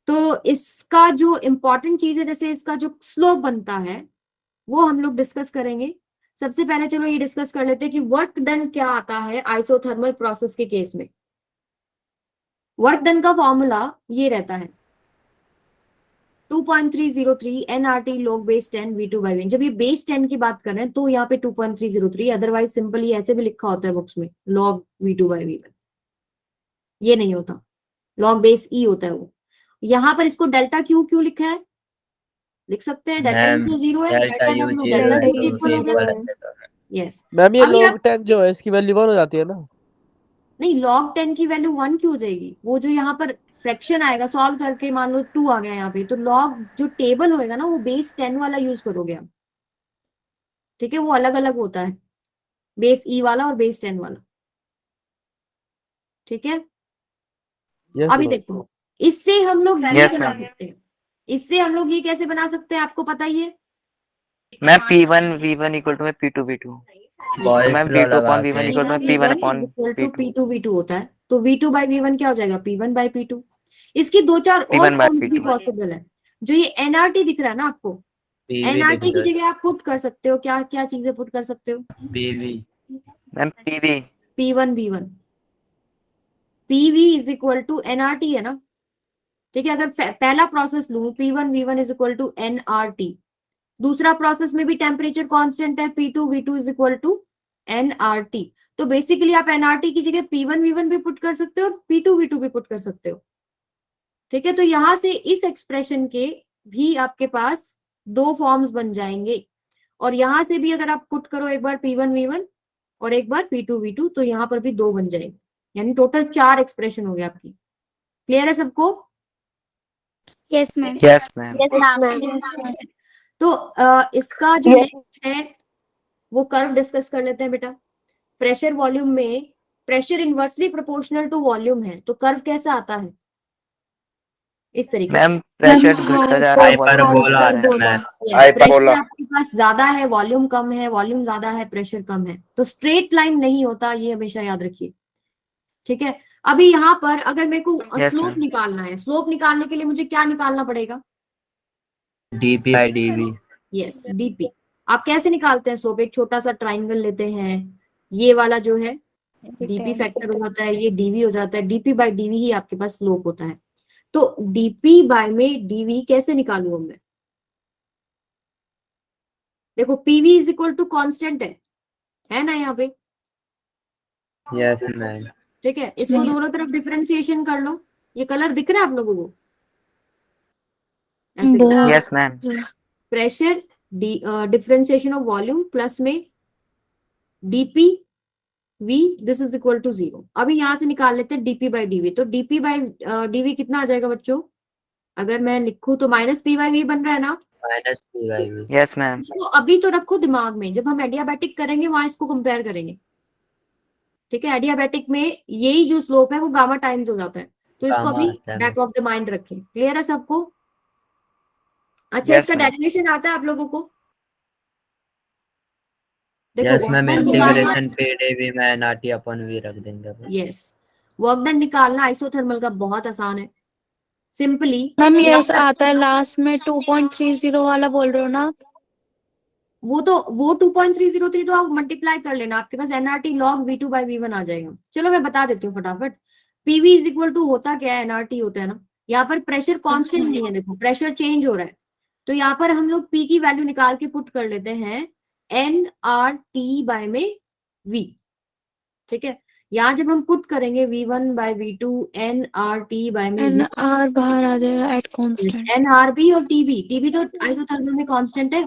A: तो इसका जो इंपॉर्टेंट चीज है, जैसे इसका जो स्लोप बनता है वो हम लोग डिस्कस करेंगे। सबसे पहले चलो ये डिस्कस कर लेते हैं कि वर्क डन क्या आता है आइसोथर्मल प्रोसेस के केस में। वर्क डन का फॉर्मूला ये रहता है 2.303 nRT log base 10 V2 by V1। जब ये बेस 10 की बात कर रहे हैं तो यहाँ पे 2.303, अदरवाइज सिंपली ऐसे भी लिखा होता है बुक्स में log V2 by V1, ये नहीं होता, log base E होता है वो। यहाँ पर इसको डेल्टा क्यू क्यों लिखा है, लिख सकते हैं, डेल्टा यू तो जीरो है,
B: delta
A: delta
B: U
A: W
B: zero
A: delta
B: है
A: क्यू
B: तो
A: इक्वल हो
B: इक्वल
A: गया,
B: है।
A: यस।
D: मैम ये
A: अभी
D: log 10 जो है इसकी वैल्यू 1 हो जाती है ना?
A: नहीं, log 10 की वैल्यू 1 क्यों हो जाएगी, वो जो यहाँ पर फ्रैक्शन आएगा सॉल्व करके, मान लो 2 आ गया यहाँ पे, तो log जो टेबल होएगा ना वो बेस 10 वाला यूज करोगे आप, ठीक है, वो अलग अलग होता है, बेस ई वाला और बेस 10 वाला, ठीक है।
D: Yes,
A: अभी
D: ma'am.
A: देखो, इससे हम लोग ये
E: Yes,
A: बना
E: ma'am.
A: सकते हैं, इससे हम लोग ये कैसे बना सकते हैं आपको पता ही है।
E: Ma'am P1 V1 equal to P2 V2.
B: Boyle's
E: ma'am
B: law
E: V2 upon
B: लगा
E: V1
B: के
E: equal to
A: V1
E: P1
A: is
E: upon
A: equal to
E: P2.
A: P2 V2 होता है, तो V2 बाई V1 क्या हो जाएगा, P1 बाई P2। इसकी दो चार और
E: P1 by
A: फॉर्म्स भी
E: P2.
A: पॉसिबल है। जो ये एनआरटी दिख रहा है ना आपको,
B: PV
A: एनआरटी की
B: डिफरेंस
A: जगह आप पुट कर सकते हो, क्या क्या चीजें पुट कर सकते हो,
B: PV
E: ma'am PV.
A: P1 V1, PV is equal to nRT है ना, ठीक है। अगर पहला प्रोसेस लूं P1 V1 is equal to nRT, दूसरा प्रोसेस में भी टेम्परेचर कांस्टेंट है, P2 V2 is equal to nRT. तो बेसिकली आप एनआरटी की जगह P1 V1 भी पुट कर सकते हो और P2 V2 भी पुट कर सकते हो, ठीक है। तो यहां से इस एक्सप्रेशन के भी आपके पास दो फॉर्म्स बन जाएंगे, और यहां से भी अगर आप पुट करो एक बार P1 V1 और एक बार P2 V2, तो यहां पर भी दो बन जाएंगे, यानी टोटल 4 एक्सप्रेशन हो गए आपकी। क्लियर है सबको?
G: Yes, ma'am.
E: Yes, ma'am.
C: Yes, ma'am.
G: Yes, ma'am.
A: तो इसका जो
C: Yes.
A: नेक्स्ट है वो कर्व डिस्कस कर लेते हैं बेटा। प्रेशर वॉल्यूम में pressure inversely proportional to volume है, तो कर्व कैसा आता है, इस तरीके से।
E: मैम प्रेशर घटता जा रहा है, वॉल्यूम
B: हाइपरबोला
E: बढ़ता जा रहा है.
B: मैम
A: Yes, प्रेशर आपके पास ज्यादा है, वॉल्यूम कम है, वॉल्यूम ज्यादा है, प्रेशर कम है, तो स्ट्रेट लाइन नहीं होता, ये हमेशा याद रखिए, ठीक है। अभी यहाँ पर अगर मेरे को
E: Yes,
A: स्लोप
E: ma'am.
A: निकालना है, स्लोप निकालने के लिए मुझे क्या निकालना पड़ेगा,
B: DP by DV
A: yes DP. आप कैसे निकालते हैं स्लोप, एक छोटा सा ट्राइंगल लेते हैं, ये वाला जो है डीपी फैक्टर हो जाता है, ये डीवी हो जाता है, डीपी बाय डीवी ही आपके पास स्लोप होता है। तो डीपी बाय में डीवी कैसे निकालूंगा मैं, देखो PV is equal to constant है ना यहाँ पे,
B: यस मैम
A: ठीक है। इसको दोनों तरफ डिफरेंशिएशन कर लो, ये कलर दिख रहा है आप लोगों को ऐसे,
G: बहुत।
E: Yes, ma'am.
A: Pressure differentiation of volume plus में DP V this is equal to 0। अभी यहां से निकाल लेते हैं डीपी बाई डीवी, तो डीपी बाई डीवी कितना आ जाएगा बच्चों, अगर मैं लिखूं तो माइनस पी बाई वी बन रहा है ना,
B: minus P by V
E: Yes, ma'am.
A: इसको अभी तो रखो दिमाग में, जब हम एडियाबैटिक करेंगे वहां इसको कंपेयर करेंगे, ठीक है। एडियाबैटिक में यही जो स्लोप है वो गामा टाइम्स हो जाता है, तो इसको
B: गामा
A: अभी
B: आता है।
A: बैक ऑफ द माइंड रखें। क्लियर है सबको? अच्छा,
E: Yes,
A: इसका
E: ma'am.
A: डेरिवेशन आता है आप लोगों को,
B: यस मैम
A: वर्क डन निकालना,
B: इंटीग्रेशन PdV में NRT upon V रख देंगे।
A: यस वर्क डन निकालना आइसोथर्मल का बहुत आसान है, सिंपली
G: मैम यस आता है लास्ट में 2.30 वाला बोल रहे हो ना आप?
A: वो 2.303 तो आप मल्टीप्लाई कर लेना, आपके पास NRT log V2 by V1 आ जाएगा। चलो मैं बता देती हूँ फटाफट। पीवी इज इक्वल टू होता क्या है, एनआरटी होता है ना, यहाँ पर प्रेशर कांस्टेंट नहीं है, देखो प्रेशर चेंज हो रहा है, तो यहाँ पर हम लोग पी की वैल्यू निकाल के पुट कर लेते हैं एनआरटी बाय में V, ठीक है। यहाँ जब हम पुट करेंगे V1 by V2 NRT by में
G: एन
A: V,
G: आर बाहर आ जाएगा एट कांस्टेंट।
A: एनआरबी और टीबी तो आइसोथर्मल में कांस्टेंट है,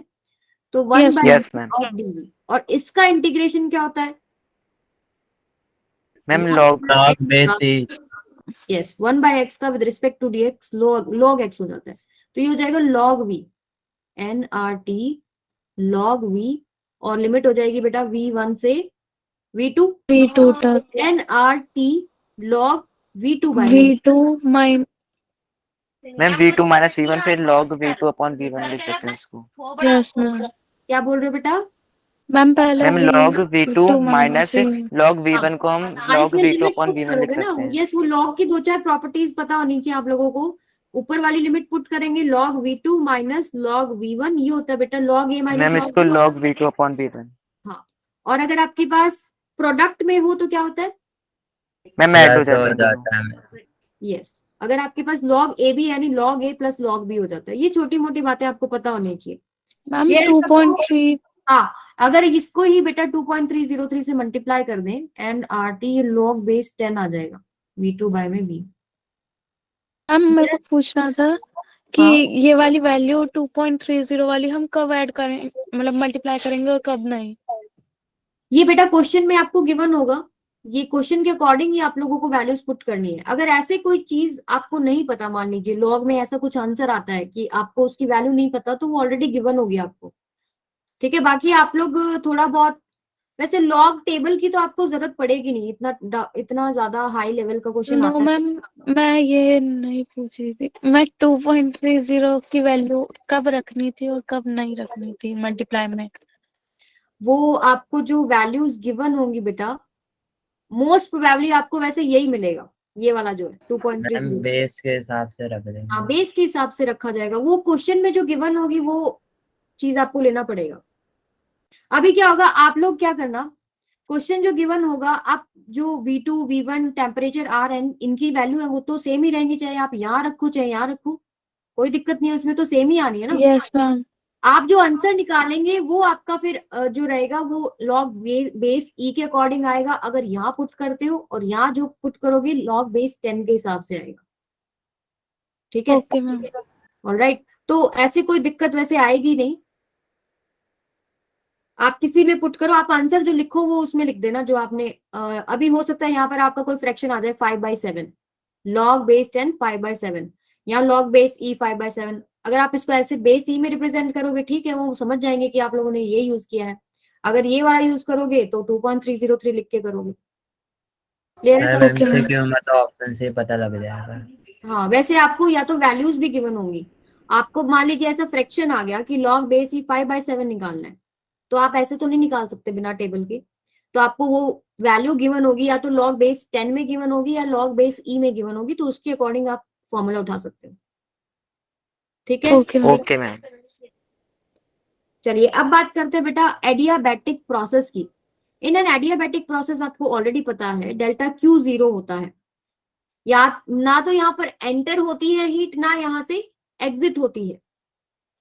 A: तो 1
G: Yes,
A: by
E: Yes, ma'am.
A: Of DV, और इसका इंटीग्रेशन क्या होता है,
E: ma'am log.
B: Log base C
A: yes 1 by x का with respect to dx log x हो जाता है, तो ये हो जाएगा log v nrt log v, और लिमिट हो जाएगी बेटा v1 से v2
G: V2 तक
A: nrt log v2 by
G: V2 माइन
E: मैम V2 minus V1 फिर log V2 upon V1 लिख सकते हैं इसको.
G: Yes ma'am.
A: क्या बोल रहे हो बेटा,
G: मैम पहले
E: ma'am log V2 minus
G: V2
E: log V1 को हम log
A: इसमें
E: V2
A: limit
E: upon
A: put
E: V1 लिख
A: करोगे ना,
E: सकते हैं.
A: यस वो log की दो चार प्रॉपर्टीज पता होनी चाहिए आप लोगों को। ऊपर वाली लिमिट पुट करेंगे log v2 minus log v1, ये होता है बेटा log a
E: मैम
A: माइनस
E: इसको log V2 upon V1.
A: हाँ, और अगर आपके पास प्रोडक्ट में हो तो क्या होता है,
E: मैम ऐड हो
B: प्लस हो
E: जाता है.
B: जाता है।
A: यस अगर आपके पास log a भी यानी log a plus log b हो जाता है। ये छोटी मोटी बातें आपको पता होनी चाहिए।
G: मैम
A: ये
G: 2.3
A: हाँ, अगर इसको ही बेटा 2.303 से मल्टीप्लाई कर दें एंड RT log बेस 10 आ जाएगा v2 बाय में v।
G: मैम मेरे को पूछना था कि
A: हाँ।
G: ये वाली वैल्यू 2.30 वाली हम कब ऐड करें, मतलब मल्टीप्लाई करेंगे और कब नहीं?
A: ये बेटा क्वेश्चन में आपको गिवन होगा, ये क्वेश्चन के अकॉर्डिंग ही आप लोगों को वैल्यूज पुट करनी है। अगर ऐसे कोई चीज आपको नहीं पता, मान लीजिए लॉग में ऐसा कुछ आंसर आता है कि आपको उसकी वैल्यू नहीं पता, तो वो ऑलरेडी गिवन होगी आपको, ठीक है। बाकी आप लोग थोड़ा बहुत वैसे लॉग टेबल की तो आपको जरूरत पड़ेगी नहीं, इतना ज्यादा हाई लेवल का क्वेश्चन
G: नो
A: आता है।
G: मैम, मैं ये नहीं पूछ रही थी, मैं 2.30 की वैल्यू कब रखनी थी और कब नहीं रखनी थी मल्टीप्लाई में।
A: वो आपको जो वैल्यूज गिवन होंगी बेटा, मोस्ट प्रोबेबली आपको वैसे यही मिलेगा, ये वाला जो है 2.30।
B: मैम बेस के हिसाब से रख
A: हाँ,
B: देंगे।
A: बेस के हिसाब से रखा जाएगा, वो क्वेश्चन में जो गिवन होगी वो चीज आपको लेना पड़ेगा। अभी क्या होगा, आप लोग क्या करना, क्वेश्चन जो गिवन होगा, आप जो V2 V1 टेम्परेचर RN इनकी वैल्यू है वो तो सेम ही रहेंगी, चाहे आप यहाँ रखो चाहे यहाँ रखो, कोई दिक्कत नहीं है, उसमें तो सेम ही आनी है ना।
G: Yes ma'am.
A: आप जो आंसर निकालेंगे वो आपका फिर जो रहेगा वो लॉग बेस ई के अकॉर्डिंग आएगा, अगर यहाँ पुट करते हो, और यहाँ जो पुट करोगे लॉग बेस 10 के हिसाब से आएगा। ठीक है,
G: ओके मैम।
A: ऑलराइट। तो ऐसे कोई दिक्कत वैसे आएगी नहीं, आप किसी में पुट करो, आप आंसर जो लिखो वो उसमें लिख देना जो आपने अभी हो सकता है यहाँ पर आपका कोई फ्रैक्शन आ जाए 5/7, लॉग बेस 10 5/7, या लॉग बेस ई 5/7। अगर आप इसको ऐसे बेस ई में रिप्रेजेंट करोगे, ठीक है, वो समझ जाएंगे कि आप लोगों ने ये यूज किया है। अगर ये वाला यूज करोगे तो 2.303 लिख के करोगे। क्लियर है
B: मैम
A: सब?
B: MCQ में तो ऑप्शन से पता लग जाएगा।
A: हाँ, वैसे आपको या तो वैल्यूज भी गिवन होंगी, आपको मान लीजिए ऐसा फ्रैक्शन आ गया कि लॉग बेस ई 5/7 निकालना है, तो आप ऐसे तो नहीं निकाल सकते बिना टेबल के, तो आपको वो वैल्यू गिवन होगी, या तो लॉग बेस 10 में गिवन होगी या लॉग बेस ई में गिवन होगी, तो उसके अकॉर्डिंग आप फॉर्मूला उठा सकते हो। ठीक है,
G: ओके मैम।
E: Okay ma'am.
A: चलिए अब बात करते हैं बेटा एडियाबैटिक प्रोसेस की। इन एन एडियाबैटिक प्रोसेस आपको ऑलरेडी पता है डेल्टा क्यू 0 होता है, या ना तो यहाँ पर एंटर होती है हीट, ना यहाँ से एग्जिट होती है।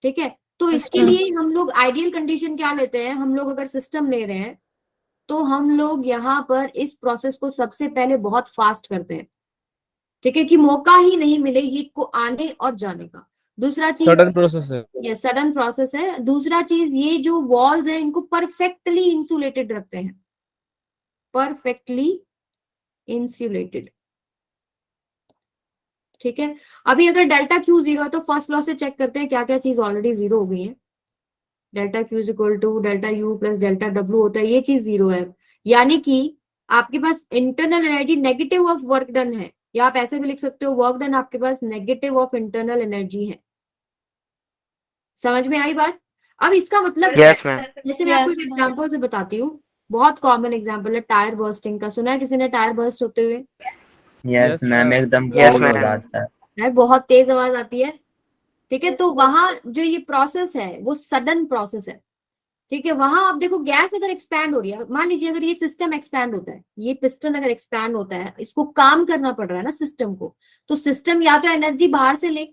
A: ठीक है, तो इसके
G: अच्छा।
A: लिए हम लोग आइडियल कंडीशन क्या लेते हैं, हम लोग अगर सिस्टम ले रहे हैं तो हम लोग यहाँ पर इस प्रोसेस को सबसे पहले बहुत फास्ट करते हैं। ठीक है, कि मौका ही नहीं मिले हीट को आने और जाने का। दूसरा चीज,
D: सडन प्रोसेस है।
A: ये सडन प्रोसेस है। दूसरा चीज, ये जो वॉल्स है इनको परफेक्टली इंसुलेटेड रखते हैं, परफेक्टली इंसुलेटेड। ठीक है, अभी अगर डेल्टा क्यू 0 है तो फर्स्ट लॉ से चेक करते हैं क्या क्या चीज ऑलरेडी 0 हो गई है। Delta Q is equal to delta U plus delta W होता है, ये चीज 0 है, यानी कि आपके पास internal energy negative of work done है, या आप ऐसे भी लिख सकते हो वर्क डन आपके पास नेगेटिव ऑफ इंटरनल एनर्जी है। समझ में आई बात? अब इसका मतलब
E: यस मैम।
A: जैसे मैं आपको
G: Yes,
A: एक
G: ma'am.
A: एग्जांपल से बताती हूँ, बहुत कॉमन एग्जांपल है टायर बर्स्टिंग का। सुना है किसी ने टायर बर्स्ट होते हुए?
B: Yes
D: Yes,
B: ma'am,
D: ma'am.
B: एकदम
E: Yes,
B: cool हो
E: ma'am.
B: जाता है।
A: यार बहुत तेज आवाज आती है। ठीक है, तो वहां जो ये प्रोसेस है वो सडन प्रोसेस है। ठीक है, वहां आप देखो गैस अगर एक्सपैंड हो रही है, मान लीजिए अगर ये सिस्टम एक्सपैंड होता है, ये पिस्टन अगर एक्सपैंड होता है, इसको काम करना पड़ रहा है ना सिस्टम को, तो सिस्टम या तो एनर्जी बाहर से ले,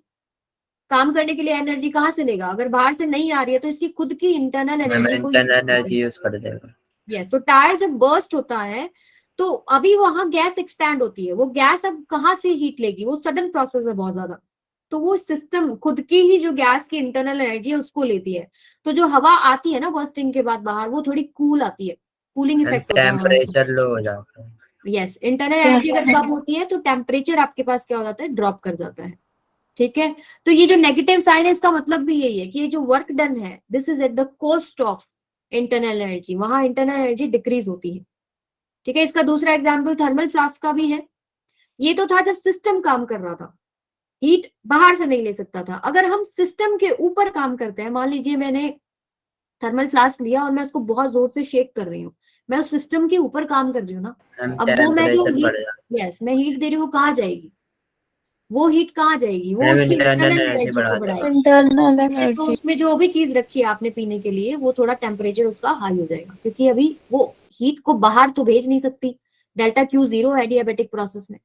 A: काम करने के लिए एनर्जी कहाँ से लेगा, अगर बाहर से नहीं आ रही है तो इसकी खुद की इंटरनल
B: मैम
A: एनर्जी को
B: इंटरनल एनर्जी यूज कर देगा।
A: यस, तो टायर जब बर्स्ट होता है तो अभी वहां गैस एक्सपैंड होती है, वो गैस अब कहाँ से हीट लेगी, वो सडन प्रोसेस है बहुत ज्यादा, तो वो सिस्टम खुद की ही जो गैस की इंटरनल एनर्जी है उसको लेती है। तो जो हवा आती है ना बर्स्टिंग के बाद बाहर, वो थोड़ी कूल आती है, कूलिंग इफेक्ट होता है हवा से।
B: टेम्परेचर लो हो जाता है।
A: यस, इंटरनल एनर्जी अगर कम होती है तो टेम्परेचर आपके पास क्या हो जाता है, ड्रॉप कर जाता है। ठीक है, तो ये जो नेगेटिव साइन है इसका मतलब भी यही है कि ये जो वर्क डन है this is at the cost of internal energy, वहां इंटरनल एनर्जी डिक्रीज होती है। ठीक है, इसका दूसरा एग्जाम्पल थर्मल फ्लास्क का भी है। ये तो था जब सिस्टम काम कर रहा था, हीट बाहर से नहीं ले सकता था। अगर हम सिस्टम के ऊपर काम करते हैं, मान लीजिए मैंने थर्मल फ्लास्क लिया और मैं उसको बहुत जोर से शेक कर रही हूँ, मैं उस सिस्टम के ऊपर काम कर रही हूँ ना, अब वो मैं जो
B: टेम्परेचर बढ़
A: हीट,
B: जाता
A: यस मैं हीट दे रही हूँ, वो कहाँ जाएगी, वो हीट कहाँ जाएगी, वो
B: है।
A: उसकी
B: इंटरनल
A: इंटरनल
B: एनर्जी
A: एनर्जी
B: बढ़ा
A: को
B: देगा।
A: बढ़ाएगी।
G: इंटरनल
A: तो
G: एनर्जी।
A: उसमें जो भी चीज रखी है आपने पीने के लिए, वो थोड़ा टेम्परेचर उसका हाई हो जाएगा, क्योंकि अभी वो हीट को बाहर तो भेज नहीं सकती, डेल्टा क्यू 0 है एडियाबैटिक प्रोसेस में।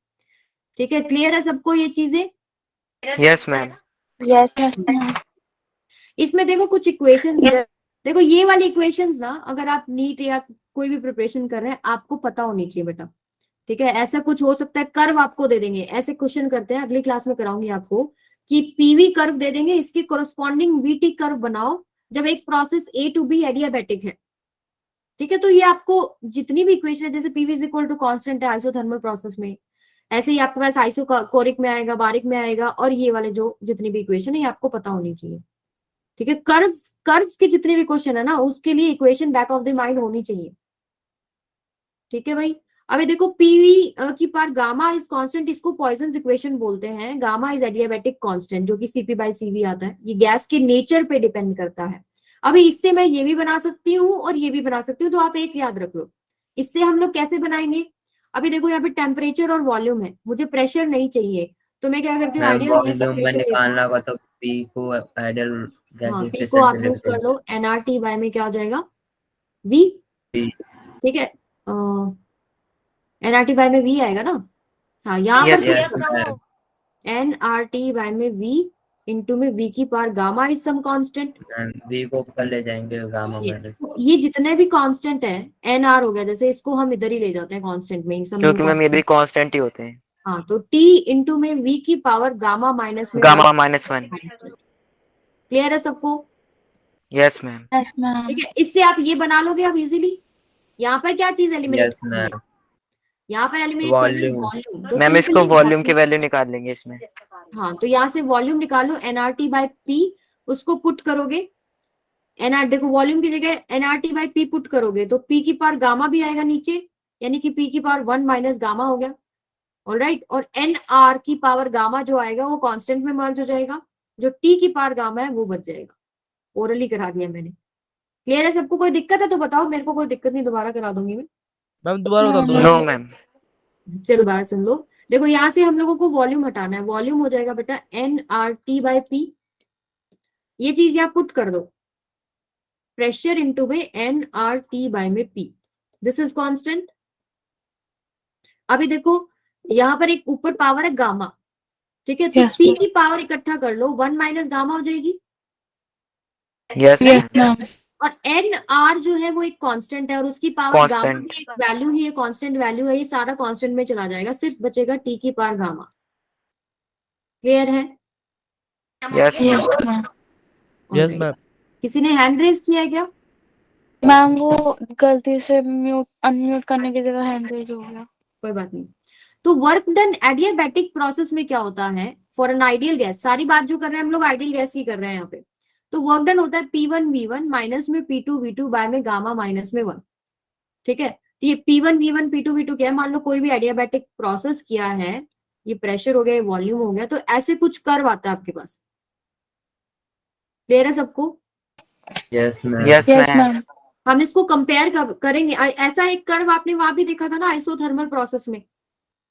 A: ठीक है, क्लियर है सबको ये चीजें?
E: Yes ma'am.
G: Yes ma'am.
A: इसमें देखो कुछ इक्वेशन है, देखो ये वाली इक्वेशंस ना अगर आप नीट या कोई भी प्रिपरेशन कर रहे हैं आपको पता होनी चाहिए बेटा। ठीक है, ऐसा कुछ हो सकता है कर्व आपको दे देंगे, ऐसे क्वेश्चन करते हैं, अगली क्लास में कराऊंगी आपको, कि पीवी कर्व दे देंगे, इसकी कोरस्पॉन्डिंग वीटी कर्व बनाओ जब एक process A to B adiabatic है। ठीक है, तो ये आपको जितनी भी इक्वेशन है, जैसे PV is equal to constant है आइसोथर्मल प्रोसेस में, ऐसे ही आपके पास आइसोकोरिक में आएगा, बारिक में आएगा, और ये वाले जो जितनी भी इक्वेशन है ये आपको पता होनी चाहिए। ठीक है, कर्व्स के जितने भी क्वेश्चन है ना उसके लिए equation back of the mind होनी चाहिए। ठीक है भाई। अभी देखो पीवी की पार गामा इज कांस्टेंट, इसको पॉइजन इक्वेशन बोलते हैं। गामा इज एडियाबैटिक कांस्टेंट, जो कि सीपी बाय सीवी आता है। ये गैस के नेचर पे डिपेंड करता है। अभी इससे मैं ये भी बना सकती हूँ और ये भी बना सकती हूँ, तो आप एक याद रख लो। इससे हम लोग कैसे बनाएंगे? अभी देखो यहाँ पे टेम्परेचर और वॉल्यूम है, मुझे प्रेशर नहीं चाहिए, तो मैं क्या करती हूँ,
B: मैम
A: आइडियल गैस
B: वॉल्यूम में
A: इक्वेशन लेती हूँ।
B: निकालना होगा तो पी को आइडियल
A: हाँ,
B: गैस
A: पी को आप
B: इक्वेशन से
A: यूज
B: लिख
A: कर
B: दो।
A: लो, एनआरटी बाय में क्या हो जाएगा, वी।
B: V।
A: ठीक है, एनआरटी बाय में वी आएगा ना। हाँ, यहाँ
E: Yes,
A: पर
B: यस मैम।
A: एनआरटी बाय में वी इंटू में वी की power gamma is some constant.
B: Ma'am V को ऊपर ले जाएंगे गामा माइनस।
A: ये जितने भी कांस्टेंट है, एनआर हो गया, जैसे इसको हम इधर ही ले जाते हैं कांस्टेंट में, सब
E: क्योंकि मैम ये भी कांस्टेंट ही होते हैं।
A: हाँ, तो टी इंटू में वी की पावर गामा माइनस में
E: गामा -1।
A: क्लियर है सबको?
E: Yes ma'am.
G: Yes ma'am.
A: ठीक है, इससे आप ये बना लोगे आप इजीली। यहाँ पर क्या चीज एलिमिनेट
B: यस मैम।
A: यहाँ पर एलिमिनेट करना है
B: वॉल्यूम।
A: वॉल्यूम, तो
E: मैम इसको
A: simply
E: वॉल्यूम की वैल्यू निकाल लेंगे इसमें।
A: हाँ, तो यहाँ से वॉल्यूम निकालो, एनआरटी बाय पी, उसको पुट करोगे। एनआर देखो, वॉल्यूम की जगह एनआरटी बाय पी पुट करोगे तो पी की पावर गामा भी आएगा नीचे, यानी कि पी की पावर 1 माइनस गामा हो गया। ऑलराइट, और एन आर की पावर गामा जो आएगा वो कांस्टेंट में मर्ज हो जाएगा, जो टी की पावर गामा है वो बच जाएगा। ओरली करा दिया मैंने। क्लियर है सबको? कोई दिक्कत है तो बताओ, मेरे को कोई दिक्कत नहीं, दोबारा करा दूंगी मैं।
D: मैम दोबारा बता दो।
E: No ma'am.
A: चलो दोबारा सुन लो। देखो यहाँ से हम लोगों को वॉल्यूम हटाना है, वॉल्यूम हो जाएगा बेटा n R T by P. ये चीज यहाँ पुट कर दो, प्रेशर इंटू में एन आर टी बाय में पी, दिस इज कांस्टेंट। अभी देखो यहाँ पर एक ऊपर पावर है गामा, ठीक है, तो
G: Yes,
A: पी
G: please.
A: की पावर इकट्ठा कर लो, 1 माइनस गामा हो जाएगी।
E: Yes
G: yes
E: ma'am.
G: मैम।
A: और एन आर जो है वो एक कांस्टेंट है, और उसकी पावर गामा
E: Constant.
A: भी एक वैल्यू ही है, कांस्टेंट वैल्यू है, ये सारा कांस्टेंट में चला जाएगा, सिर्फ बचेगा टी की पावर गामा। क्लियर है?
E: Yes ma'am.
G: Yes ma'am.
D: Yes
A: Alright.
D: Ma'am.
A: किसी ने हैंड रेज किया है क्या?
G: मैम वो गलती से म्यूट अनम्यूट करने की जगह हैंड रेज हो गया।
A: कोई बात नहीं। तो वर्क डन एडियाबैटिक प्रोसेस में क्या होता है, फॉर एन आइडियल गैस, सारी बात जो कर रहे हैं हम लोग आइडियल गैस की कर रहे हैं यहाँ पे, तो वर्क डन होता है P1 V1 माइनस में P2 V2 बाय में गामा माइनस में 1। ठीक है, तो ये P1 V1 P2 V2 क्या है, मान लो कोई भी एडियाबैटिक प्रोसेस किया है, ये प्रेशर हो गया, वॉल्यूम हो गया, तो ऐसे कुछ कर्व आता है आपके पास। क्लियर है सबको?
B: Yes ma'am.
E: Yes
G: yes
E: ma'am.
G: Ma'am.
A: हम इसको कंपेयर करेंगे, ऐसा एक कर्व आपने वहां भी देखा था ना आइसोथर्मल प्रोसेस में,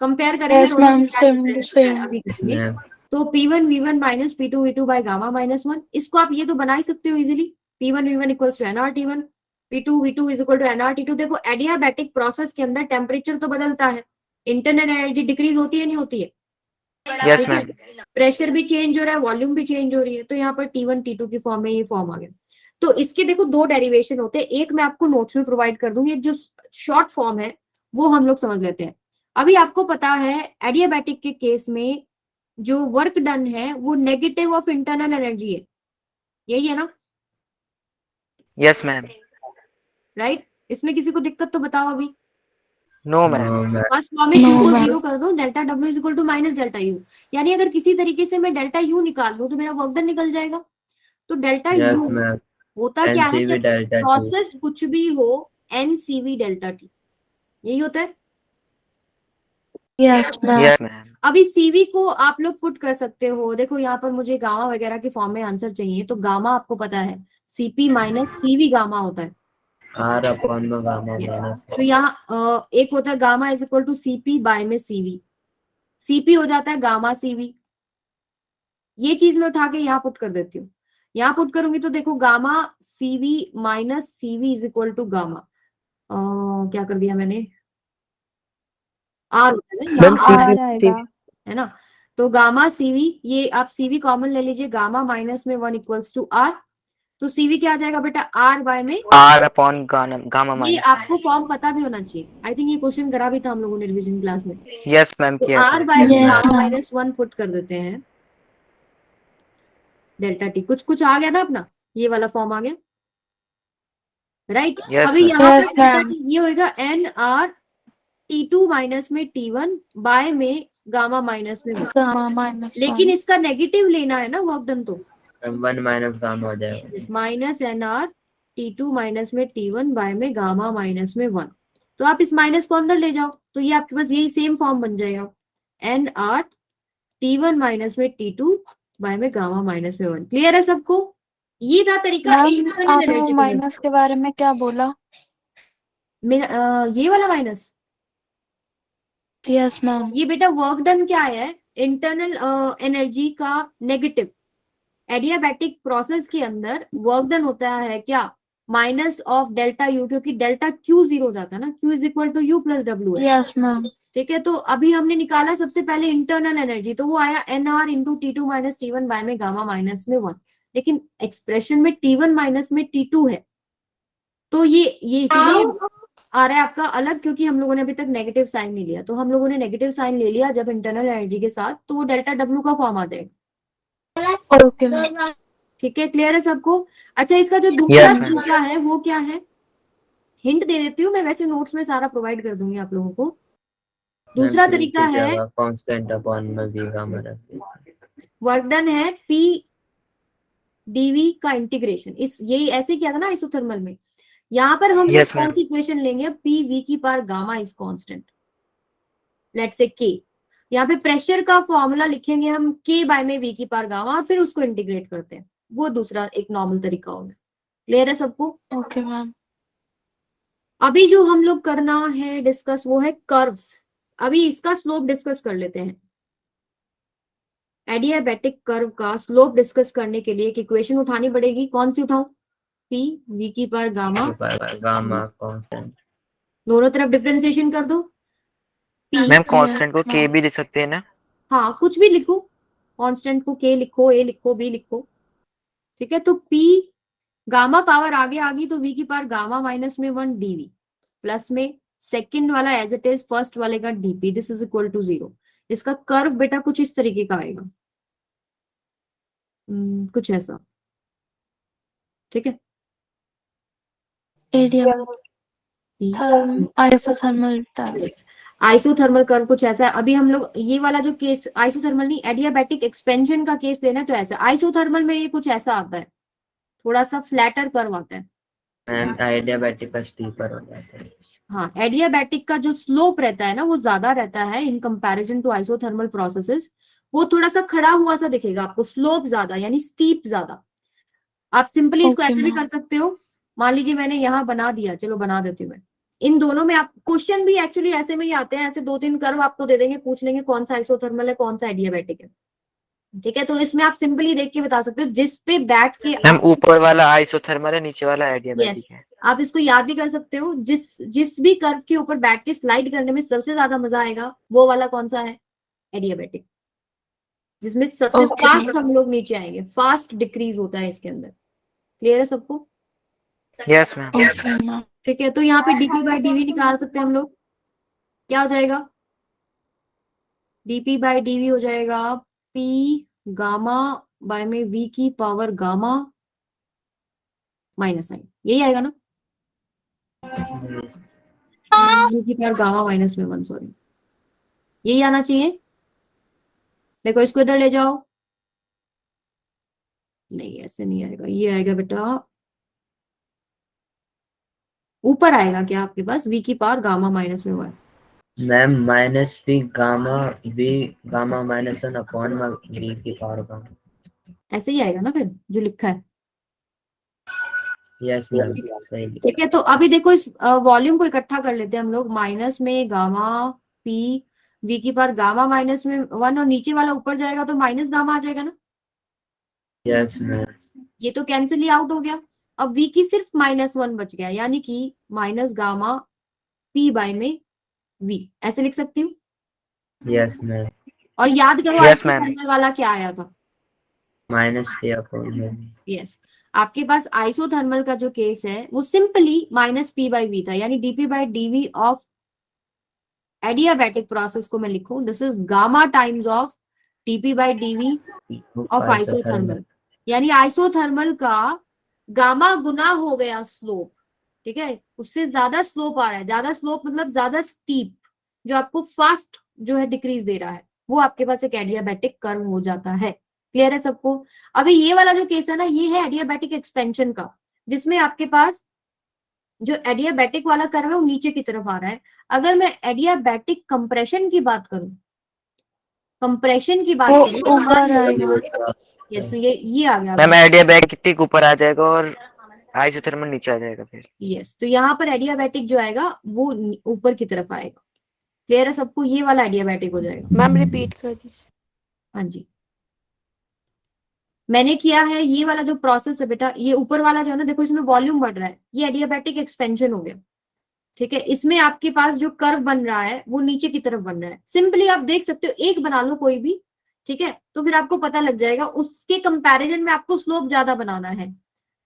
A: कंपेयर करेंगे
G: यस
A: दोनों
G: मैम,
A: की, क्या
G: सेम
A: difference है,
G: सेम।
A: अभी करेंगे।
B: मैम।
A: तो P1 V1 minus P2 V2 by gamma minus 1, इसको आप ये तो बना ही सकते हो easily, P1 V1 equals to nRT1, P2 V2 is equal to nRT2। देखो एडियाबैटिक प्रोसेस के अंदर टेम्परेचर तो बदलता है, इंटरनल एनर्जी डिक्रीज होती है नहीं होती है,
E: यस मैम।
A: प्रेशर भी चेंज हो रहा है, वॉल्यूम भी चेंज हो रही है, तो यहाँ पर T1 T2 की फॉर्म में ये फॉर्म आ गया। तो इसके देखो दो डेरिवेशन होते हैं, एक मैं आपको नोट्स में प्रोवाइड कर दूंगी, एक जो शॉर्ट फॉर्म है वो हम लोग समझ लेते हैं। अभी आपको पता है एडियाबैटिक के केस में जो वर्क डन है वो नेगेटिव ऑफ इंटरनल एनर्जी है, यही है ना?
E: Yes ma'am.
A: राइट, इसमें किसी को दिक्कत तो बताओ अभी।
E: No ma'am.
B: No ma'am.
A: First form में
G: No,
A: Q को
G: ma'am.
A: जीरो कर दो, delta W is equal to minus delta U, यानी अगर किसी तरीके से मैं डेल्टा U निकाल लूं तो मेरा वर्क डन निकल जाएगा। तो डेल्टा
B: यस
A: U
B: मैम।
A: होता क्या है,
B: NCV
A: जब
B: डेल्टा T।
A: प्रोसेस कुछ भी हो NCV डेल्टा T, यही होता है।
G: Yes ma'am.
E: Yes ma'am.
A: अभी CV को आप लोग पुट कर सकते हो, देखो यहाँ पर मुझे गामा वगैरह के फॉर्म में आंसर चाहिए, तो गामा आपको पता है CP माइनस CV गामा होता है।
B: R अपॉन में गामा
A: Yes.
B: माइनस।
A: तो यहाँ एक होता है gamma is equal to CP by में CV, CP हो जाता है गामा CV। ये चीज मैं उठा के यहाँ पुट कर देती हूँ, यहाँ पुट करूंगी तो देखो gamma CV minus CV is equal to gamma, क्या कर दिया मैंने, R होता है ना,
D: मैम
A: यहाँ R
G: आएगा।
A: है ना, तो गामा CV, ये आप CV कॉमन ले लीजिए, गामा माइनस में 1 इक्वल्स टू R, तो CV क्या आ जाएगा बेटा, R बाय में,
E: R अपॉन गामा
A: ये
E: माइनस।
A: आपको फॉर्म पता भी होना चाहिए, आई थिंक ये क्वेश्चन करा भी था हम लोगों ने रिवीजन क्लास में।
E: यस मैम
A: तो
E: किया
A: R
E: था।
A: बाय में
G: Yes,
A: gamma
G: ma'am.
A: Minus 1 put कर देते हैं, डेल्टा T कुछ कुछ आ गया ना अपना, ये वाला फॉर्म आ गया, राइट।
E: Yes,
A: अभी
E: ma'am.
A: यहाँ
G: Yes,
A: पे डेल्टा
G: ma'am.
A: T ये होगा NR T2 माइनस में T1 बाय में गामा माइनस में 1,
G: गामा माइनस
A: लेकिन इसका नेगेटिव लेना है ना वर्क डन, तो
B: 1 माइनस गामा हो जाएगा।
A: माइनस NR T2 माइनस में T1 बाय में गामा माइनस में 1। तो आप इस माइनस को अंदर ले जाओ, तो ये आपके पास यही सेम फॉर्म बन जाएगा, एन आर T1 माइनस में T2 बाय में गामा माइनस में 1। क्लियर है सबको? ये था तरीका
G: मैम
A: इंटरनल
G: आपने
A: एनर्जी
G: वो
A: को
G: माइनस के बारे में क्या बोला?
A: ये वाला माइनस,
G: यस मैम।
A: ये बेटा वर्क डन क्या है, इंटरनल एनर्जी का नेगेटिव। एडियाबैटिक प्रोसेस के अंदर वर्क डन होता है क्या, माइनस ऑफ डेल्टा यू, क्योंकि डेल्टा क्यू जीरो हो जाता है ना, Q is equal to U plus W है।
G: Yes ma'am.
A: ठीक है, तो अभी हमने निकाला सबसे पहले इंटरनल एनर्जी, तो वो आया n R into T2 minus T1 by में गामा माइनस में 1। लेकिन एक्सप्रेशन में T1 माइनस में T2 है, तो ये इसीलिए आ रहा है आपका अलग, क्योंकि हम लोगों ने अभी तक नेगेटिव साइन नहीं लिया। तो हम लोगों ने नेगेटिव साइन ले लिया जब इंटरनल एनर्जी के साथ, तो वो डेल्टा डब्ल्यू का फॉर्म आ जाएगा।
G: Okay ma'am.
A: ठीक है, क्लियर है सबको? अच्छा, इसका जो दूसरा
E: Yes, ma'am.
A: तरीका है वो क्या है, हिंट दे देती हूँ मैं, वैसे नोट्स में सारा प्रोवाइड कर दूंगी आप लोगों को। दूसरा तरीका है,
B: कांस्टेंट अपॉन v गामा रख
A: वर्क डन है P dV का इंटीग्रेशन, इस यही ऐसे किया था ना आइसोथर्मल में। यहाँ पर हम
E: Yes,
A: कौन
E: ma'am.
A: सी इक्वेशन लेंगे, P V की power gamma is constant, let's say K। यहाँ पे प्रेशर का फॉर्मूला लिखेंगे हम K बाय में V की पावर गामा, और फिर उसको इंटीग्रेट करते हैं। वो दूसरा एक नॉर्मल तरीका होगा। क्लियर है सबको?
G: Okay ma'am.
A: अभी जो हम लोग करना है डिस्कस वो है कर्व्स। अभी इसका स्लोप डिस्कस कर लेते हैं। एडियाबैटिक कर्व का स्लोप डिस्कस करने के लिए एक इक्वेशन उठानी पड़ेगी। कौन सी उठाऊं? P V की पावर गामा,
B: गामा कांस्टेंट।
A: दोनों तरफ डिफरेंशिएशन कर दो। P,
E: मैम कांस्टेंट को K भी लिख सकते हैं ना?
A: हाँ कुछ भी लिखो, कांस्टेंट को K लिखो, A लिखो, B लिखो। ठीक है, तो P गामा पावर आगे आ गई, तो V की पावर गामा माइनस में 1 dV प्लस में सेकंड वाला एज इट इज फर्स्ट वाले का dP, this is equal to 0। इसका कर्व बेटा कुछ इस तरीके का आएगा, कुछ ऐसा। ठीक है,
G: area isothermal type.
A: Isothermal curve कुछ ऐसा है। अभी हम लोग ये वाला जो केस, आइसोथर्मल नहीं, एडियाबैटिक एक्सपेंशन का केस लेना है, तो ऐसा आइसोथर्मल में ये कुछ ऐसा आता है, थोड़ा सा फ्लैटर कर्व आता है।
B: एंड एडियाबैटिक का स्टीपर हो जाता है।
A: हाँ, एडियाबैटिक का जो स्लोप रहता है ना वो ज्यादा रहता है in comparison to isothermal processes. वो थोड़ा सा खड़ा हुआ सा दिखेगा आपको, स्लोप ज्यादा यानी स्टीप ज्यादा। आप सिंपली इसको
G: Okay,
A: ऐसे भी
G: ma'am.
A: कर सकते हो। मान लीजिए मैंने यहाँ बना दिया, चलो बना देती हूँ मैं। इन दोनों में आप क्वेश्चन भी एक्चुअली ऐसे में ही आते हैं, ऐसे 2-3 कर्व आपको दे देंगे, पूछ लेंगे कौन सा आइसोथर्मल है कौन सा एडियाबैटिक है। ठीक है, तो इसमें आप सिंपली देख के बता सकते हो, जिस पे बैठ के
E: मैम ऊपर वाला आइसोथर्मल है, नीचे वाला एडियाबैटिक है।
A: आप इसको याद भी कर सकते हो। जिस भी कर्व के ऊपर बैठ के स्लाइड करने में सबसे ज्यादा मजा आएगा वो वाला कौन सा है, एडियाबैटिक, जिसमें सबसे
G: Okay.
A: फास्ट हम लोग नीचे आएंगे, फास्ट डिक्रीज होता है इसके अंदर। क्लियर है सबको?
E: Yes ma'am.
G: Okay ma'am.
A: ठीक है, तो यहाँ पे dp बाई dv निकाल सकते हैं हम लोग। क्या हो जाएगा, dp बाई dv हो जाएगा p गामा बाय में v की पावर गामा माइनस आई, यही आएगा ना, v की पावर गामा माइनस में 1, सॉरी यही आना चाहिए। देखो इसको इधर ले जाओ, नहीं ऐसे नहीं आएगा, ये आएगा बेटा, ऊपर आएगा क्या आपके पास, v की पावर गामा माइनस में 1।
B: Ma'am minus v gamma minus 1 upon v की पावर गामा,
A: ऐसे ही आएगा ना फिर जो लिखा है।
B: यस मैम सही।
A: ठीक है, तो अभी देखो इस वॉल्यूम को इकट्ठा कर लेते हैं हम लोग। माइनस में गामा p v की पावर गामा माइनस में 1, और नीचे वाला ऊपर जाएगा तो माइनस गामा आ जाएगा ना,
B: यस मैम।
A: ये तो कैंसिल ही आउट हो गया। अब v की सिर्फ -1 बच गया, यानी कि माइनस गामा p बाय में v, ऐसे लिख सकती हूँ।
B: Yes ma'am.
A: और याद करो
E: Yes,
A: आइसोथर्मल वाला क्या आया था,
B: माइनस p अपॉन
A: यस आपके पास आइसोथर्मल का जो केस है वो सिंपली -p बाई v था, यानी dp by dv of adiabatic process को मैं लिखूं, this is gamma times of dp by dv of isothermal, यानी आइसोथर्मल का गामा गुना हो गया स्लोप। ठीक है, उससे ज्यादा स्लोप आ रहा है, ज्यादा स्लोप मतलब ज्यादा स्टीप, जो आपको फास्ट जो है डिक्रीज दे रहा है, वो आपके पास एक एडियाबैटिक कर्व हो जाता है। क्लियर है सबको? अभी ये वाला जो केस है ना, ये है एडियाबैटिक एक्सपेंशन का, जिसमें आपके पास जो एडियाबैटिक वाला कर्व है वो नीचे की तरफ आ रहा है। अगर मैं एडियाबैटिक कंप्रेशन की बात करूं, कंप्रेशन की बात
G: वो
A: करूं,
G: ऊपर आएगा।
A: यस ये आ गया।
E: मैम एडियाबैटिक ठीक ऊपर आ जाएगा और आइसोथर्मल नीचे आ जाएगा फिर।
A: यस, तो यहाँ पर एडियाबैटिक जो आएगा वो ऊपर की तरफ आएगा। क्लियर है सबको? ये वाला एडियाबैटिक हो जाएगा।
G: मैम रिपीट कर दीजिए।
A: हाँ जी, मैंने किया है ये वाला जो प्रोसेस है बेटा, ये ऊपर वाला जो है ना, देखो इसमें वॉल्यूम बढ़ रहा है, ये एडियाबैटिक एक्सपेंशन हो गया। ठीक है, इसमें आपके पास जो कर्व बन रहा है वो नीचे की तरफ बन रहा है। सिंपली आप देख सकते हो, एक बना लो कोई भी, ठीक है, तो फिर आपको पता लग जाएगा। उसके कंपैरिजन में आपको स्लोप ज्यादा बनाना है,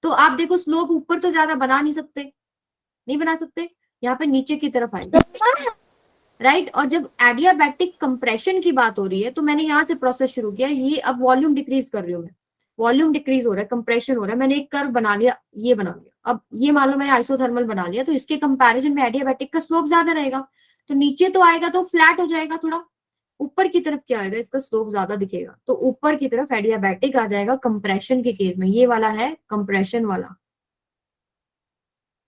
A: तो आप देखो स्लोप ऊपर तो ज्यादा बना नहीं सकते, नहीं बना सकते, यहाँ पे नीचे की तरफ आएगा, राइट। और जब एडियाबैटिक कंप्रेशन की बात हो रही है तो मैंने यहाँ से प्रोसेस शुरू किया, ये अब वॉल्यूम डिक्रीज कर रही हूँ मैं, वॉल्यूम डिक्रीज हो रहा है, कंप्रेशन हो रहा है, मैंने एक कर्व बना लिया, ये बना लिया। अब ये मान लो मैंने आइसोथर्मल बना लिया, तो इसके कंपैरिजन में एडियाबैटिक का स्लोप ज्यादा रहेगा, तो नीचे तो आएगा तो फ्लैट हो जाएगा थोड़ा, ऊपर की तरफ क्या आएगा, इसका स्लोप ज्यादा दिखेगा, तो ऊपर की तरफ एडियाबैटिक आ जाएगा कंप्रेशन के केस में। ये वाला है कंप्रेशन वाला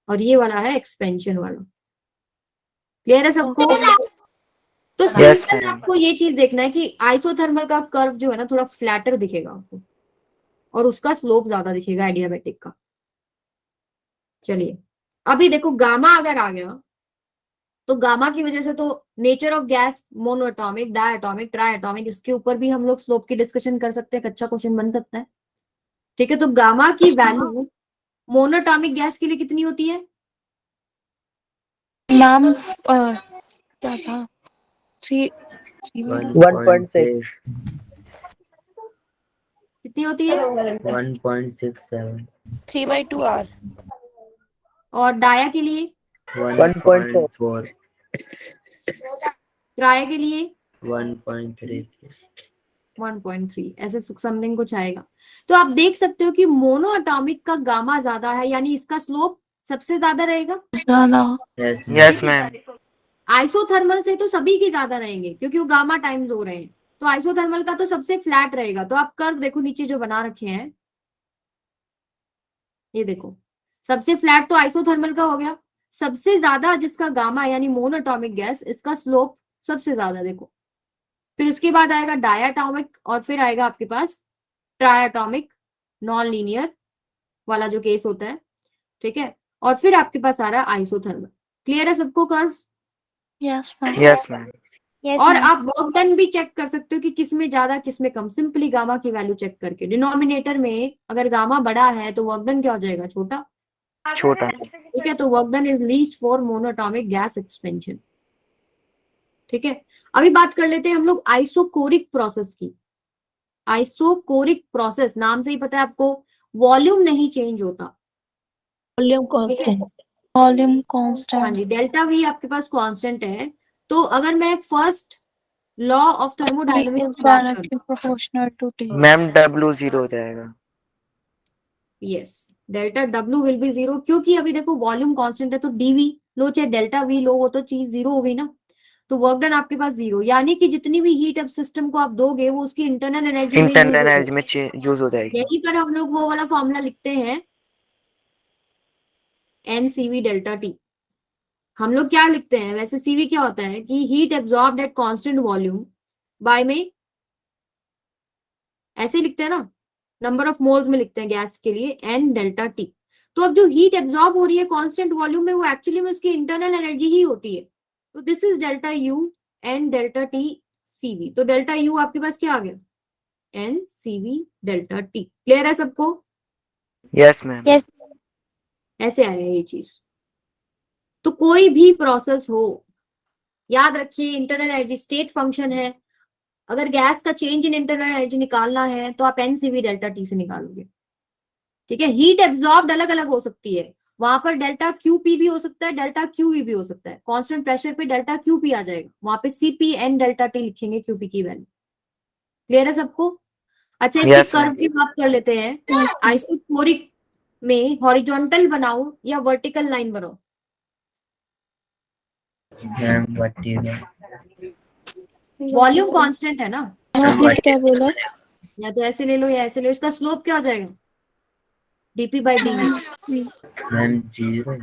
A: और ये वाला है एक्सपेंशन वाला। क्लियर है सबको? तो
E: Yes,
A: सिंपल
E: ma'am.
A: आपको ये चीज देखना है कि आइसोथर्मल का कर्व जो है ना थोड़ा फ्लैटर दिखेगा आपको और उसका स्लोप ज्यादा दिखेगा एडियाबैटिक का। चलिए अभी देखो गामा अगर आ गया तो गामा की वजह से तो nature of gas monoatomic, diatomic, triatomic, इसके ऊपर भी हम लोग स्लोप की डिस्कशन कर सकते हैं, अच्छा क्वेश्चन बन सकता है। ठीक है, तो गामा की वैल्यू मोनोएटॉमिक गैस के लिए कितनी होती है?
G: मैम क्या था
F: 1.6
A: कितनी होती है?
B: 1.67
G: 3/2R।
A: और डाया के लिए?
B: 1.4
A: ट्राया के लिए?
B: 1.3
A: 1.3 ऐसे समथिंग कुछ आएगा। तो आप देख सकते हो कि मोनो एटॉमिक का गामा ज्यादा है, यानी इसका स्लोप सबसे ज्यादा रहेगा।
B: Yes, ma'am.
E: Yes ma'am.
A: Isothermal से तो सभी के ज्यादा रहेंगे क्योंकि वो गामा टाइम्स हो रहे हैं, तो आइसोथर्मल का तो सबसे फ्लैट रहेगा। तो आप कर्व देखो नीचे जो बना रखे हैं, ये देखो सबसे फ्लैट तो आइसोथर्मल का हो गया, सबसे ज्यादा जिसका गामा यानी मोनोएटॉमिक गैस, इसका स्लोप सबसे ज्यादा देखो। फिर उसके बाद आएगा डायटॉमिक और फिर आएगा आपके पास ट्राइएटॉमिक नॉन लीनियर वाला जो केस होता है, ठीक है, और फिर आपके पास आ रहा है आइसोथर्मल। क्लियर है सबको curves?
G: Yes ma'am.
E: Yes ma'am.
A: और आप वर्क डन भी चेक कर सकते हो कि किसमें ज्यादा किसमें कम, सिंपली गामा की वैल्यू चेक करके। डिनोमिनेटर में अगर गामा बड़ा है तो वर्क डन क्या हो जाएगा? छोटा।
E: छोटा।
A: ठीक है, तो work done is least for monoatomic gas expansion. ठीक है, अभी बात कर लेते हैं हम लोग आइसोकोरिक प्रोसेस की। आइसोकोरिक प्रोसेस नाम से ही पता है आपको, वॉल्यूम नहीं चेंज होता।
G: Volume constant. वॉल्यूम
A: हाँ
G: कांस्टेंट।
A: जी, डेल्टा वी आपके पास कांस्टेंट है। तो अगर मैं फर्स्ट लॉ ऑफ थर्मोडायनेमिक्स की बात करूं,
G: proportional to T.
E: Ma'am W 0 हो जाएगा।
A: Yes, delta W will be zero, क्योंकि अभी देखो वॉल्यूम कांस्टेंट है तो डीवी लो चाहे डेल्टा वी लो, वो तो चीज जीरो हो गई ना, तो वर्क डन आपके पास जीरो, यानी कि जितनी भी हीट अब सिस्टम को आप दोगे वो उसकी इंटरनल एनर्जी में
E: इंटरनल
A: यूज
E: एनर्जी में यूज हो जाएगी।
A: यहीं पर हम लोग वो वाला फॉर्मूला लिखते हैं NCV डेल्टा टी। हम लोग क्या लिखते हैं वैसे, सीवी क्या होता है कि heat absorbed at constant volume by में, ऐसे लिखते हैं ना, नंबर ऑफ मोल्स में लिखते हैं गैस के लिए N डेल्टा टी। तो अब जो हीट एब्जॉर्ब हो रही है कांस्टेंट वॉल्यूम में वो एक्चुअली में उसकी इंटरनल एनर्जी ही होती है। तो this is delta U N delta T CV। तो डेल्टा यू आपके पास क्या आ गया? NCV delta T. क्लियर है सबको?
E: Yes ma'am.
A: ऐसे आया ये चीज। तो कोई भी प्रोसेस हो, याद रखिए इंटरनल एनर्जी स्टेट फंक्शन है। अगर गैस का चेंज इन इंटरनल एनर्जी निकालना है तो आप NCV डेल्टा टी से निकालोगे। ठीक है, हीट एब्जॉर्ब्ड अलग अलग हो सकती है, वहां पर डेल्टा QP भी हो सकता है, डेल्टा QV भी हो सकता है। कांस्टेंट प्रेशर पे डेल्टा QP आ जाएगा, वहां पे CPN डेल्टा टी लिखेंगे QP की वैल्यू। क्लियर है सबको? अच्छा, इसके
E: Yes, ma'am.
A: कर्व की बात कर लेते हैं। आइसोकोरिक में हॉरिजॉन्टल बनाओ या वर्टिकल लाइन बनाओ?
B: Ma'am vertical.
A: वॉल्यूम कांस्टेंट है ना,
G: क्या बोला?
A: या तो ऐसे ले लो या ऐसे ले लो, इसका स्लोप क्या हो जाएगा? DP by DV।
B: Ma'am 0।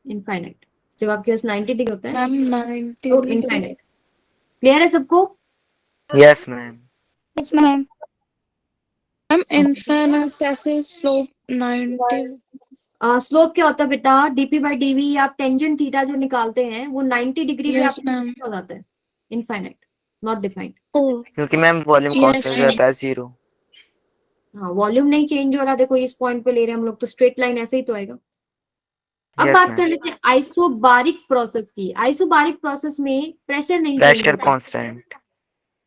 A: Infinite. जब आपके पास 90 डिग्री होता है
G: मैम 90
A: तो इनफाइनाइट। क्लियर है सबको?
E: Yes, ma'am.
G: Yes ma'am. Ma'am infinite कैसे स्लोप 90?
A: स्लोप क्या होता है बेटा? डीपी बाई डीवी आप टेंजेंट थीटा जो निकालते हैं वो 90 डिग्री पे
G: Yes,
A: आपका
G: ma'am.
A: हो जाता है। Infinite, not defined.
G: Oh,
E: क्योंकि ma'am volume
G: Yes,
E: constant
G: ma'am.
E: रहता है 0।
A: हाँ, वॉल्यूम नहीं चेंज हो रहा, देखो इस पॉइंट पे ले रहे हैं हम लोग तो स्ट्रेट लाइन ऐसे ही तो आएगा। अब
E: Yes,
A: बात कर
E: ma'am.
A: लेते हैं आइसोबारिक प्रोसेस की। आइसोबारिक प्रोसेस में प्रेशर नहीं चेंज
E: प्रेशर
A: होता,
E: कांस्टेंट।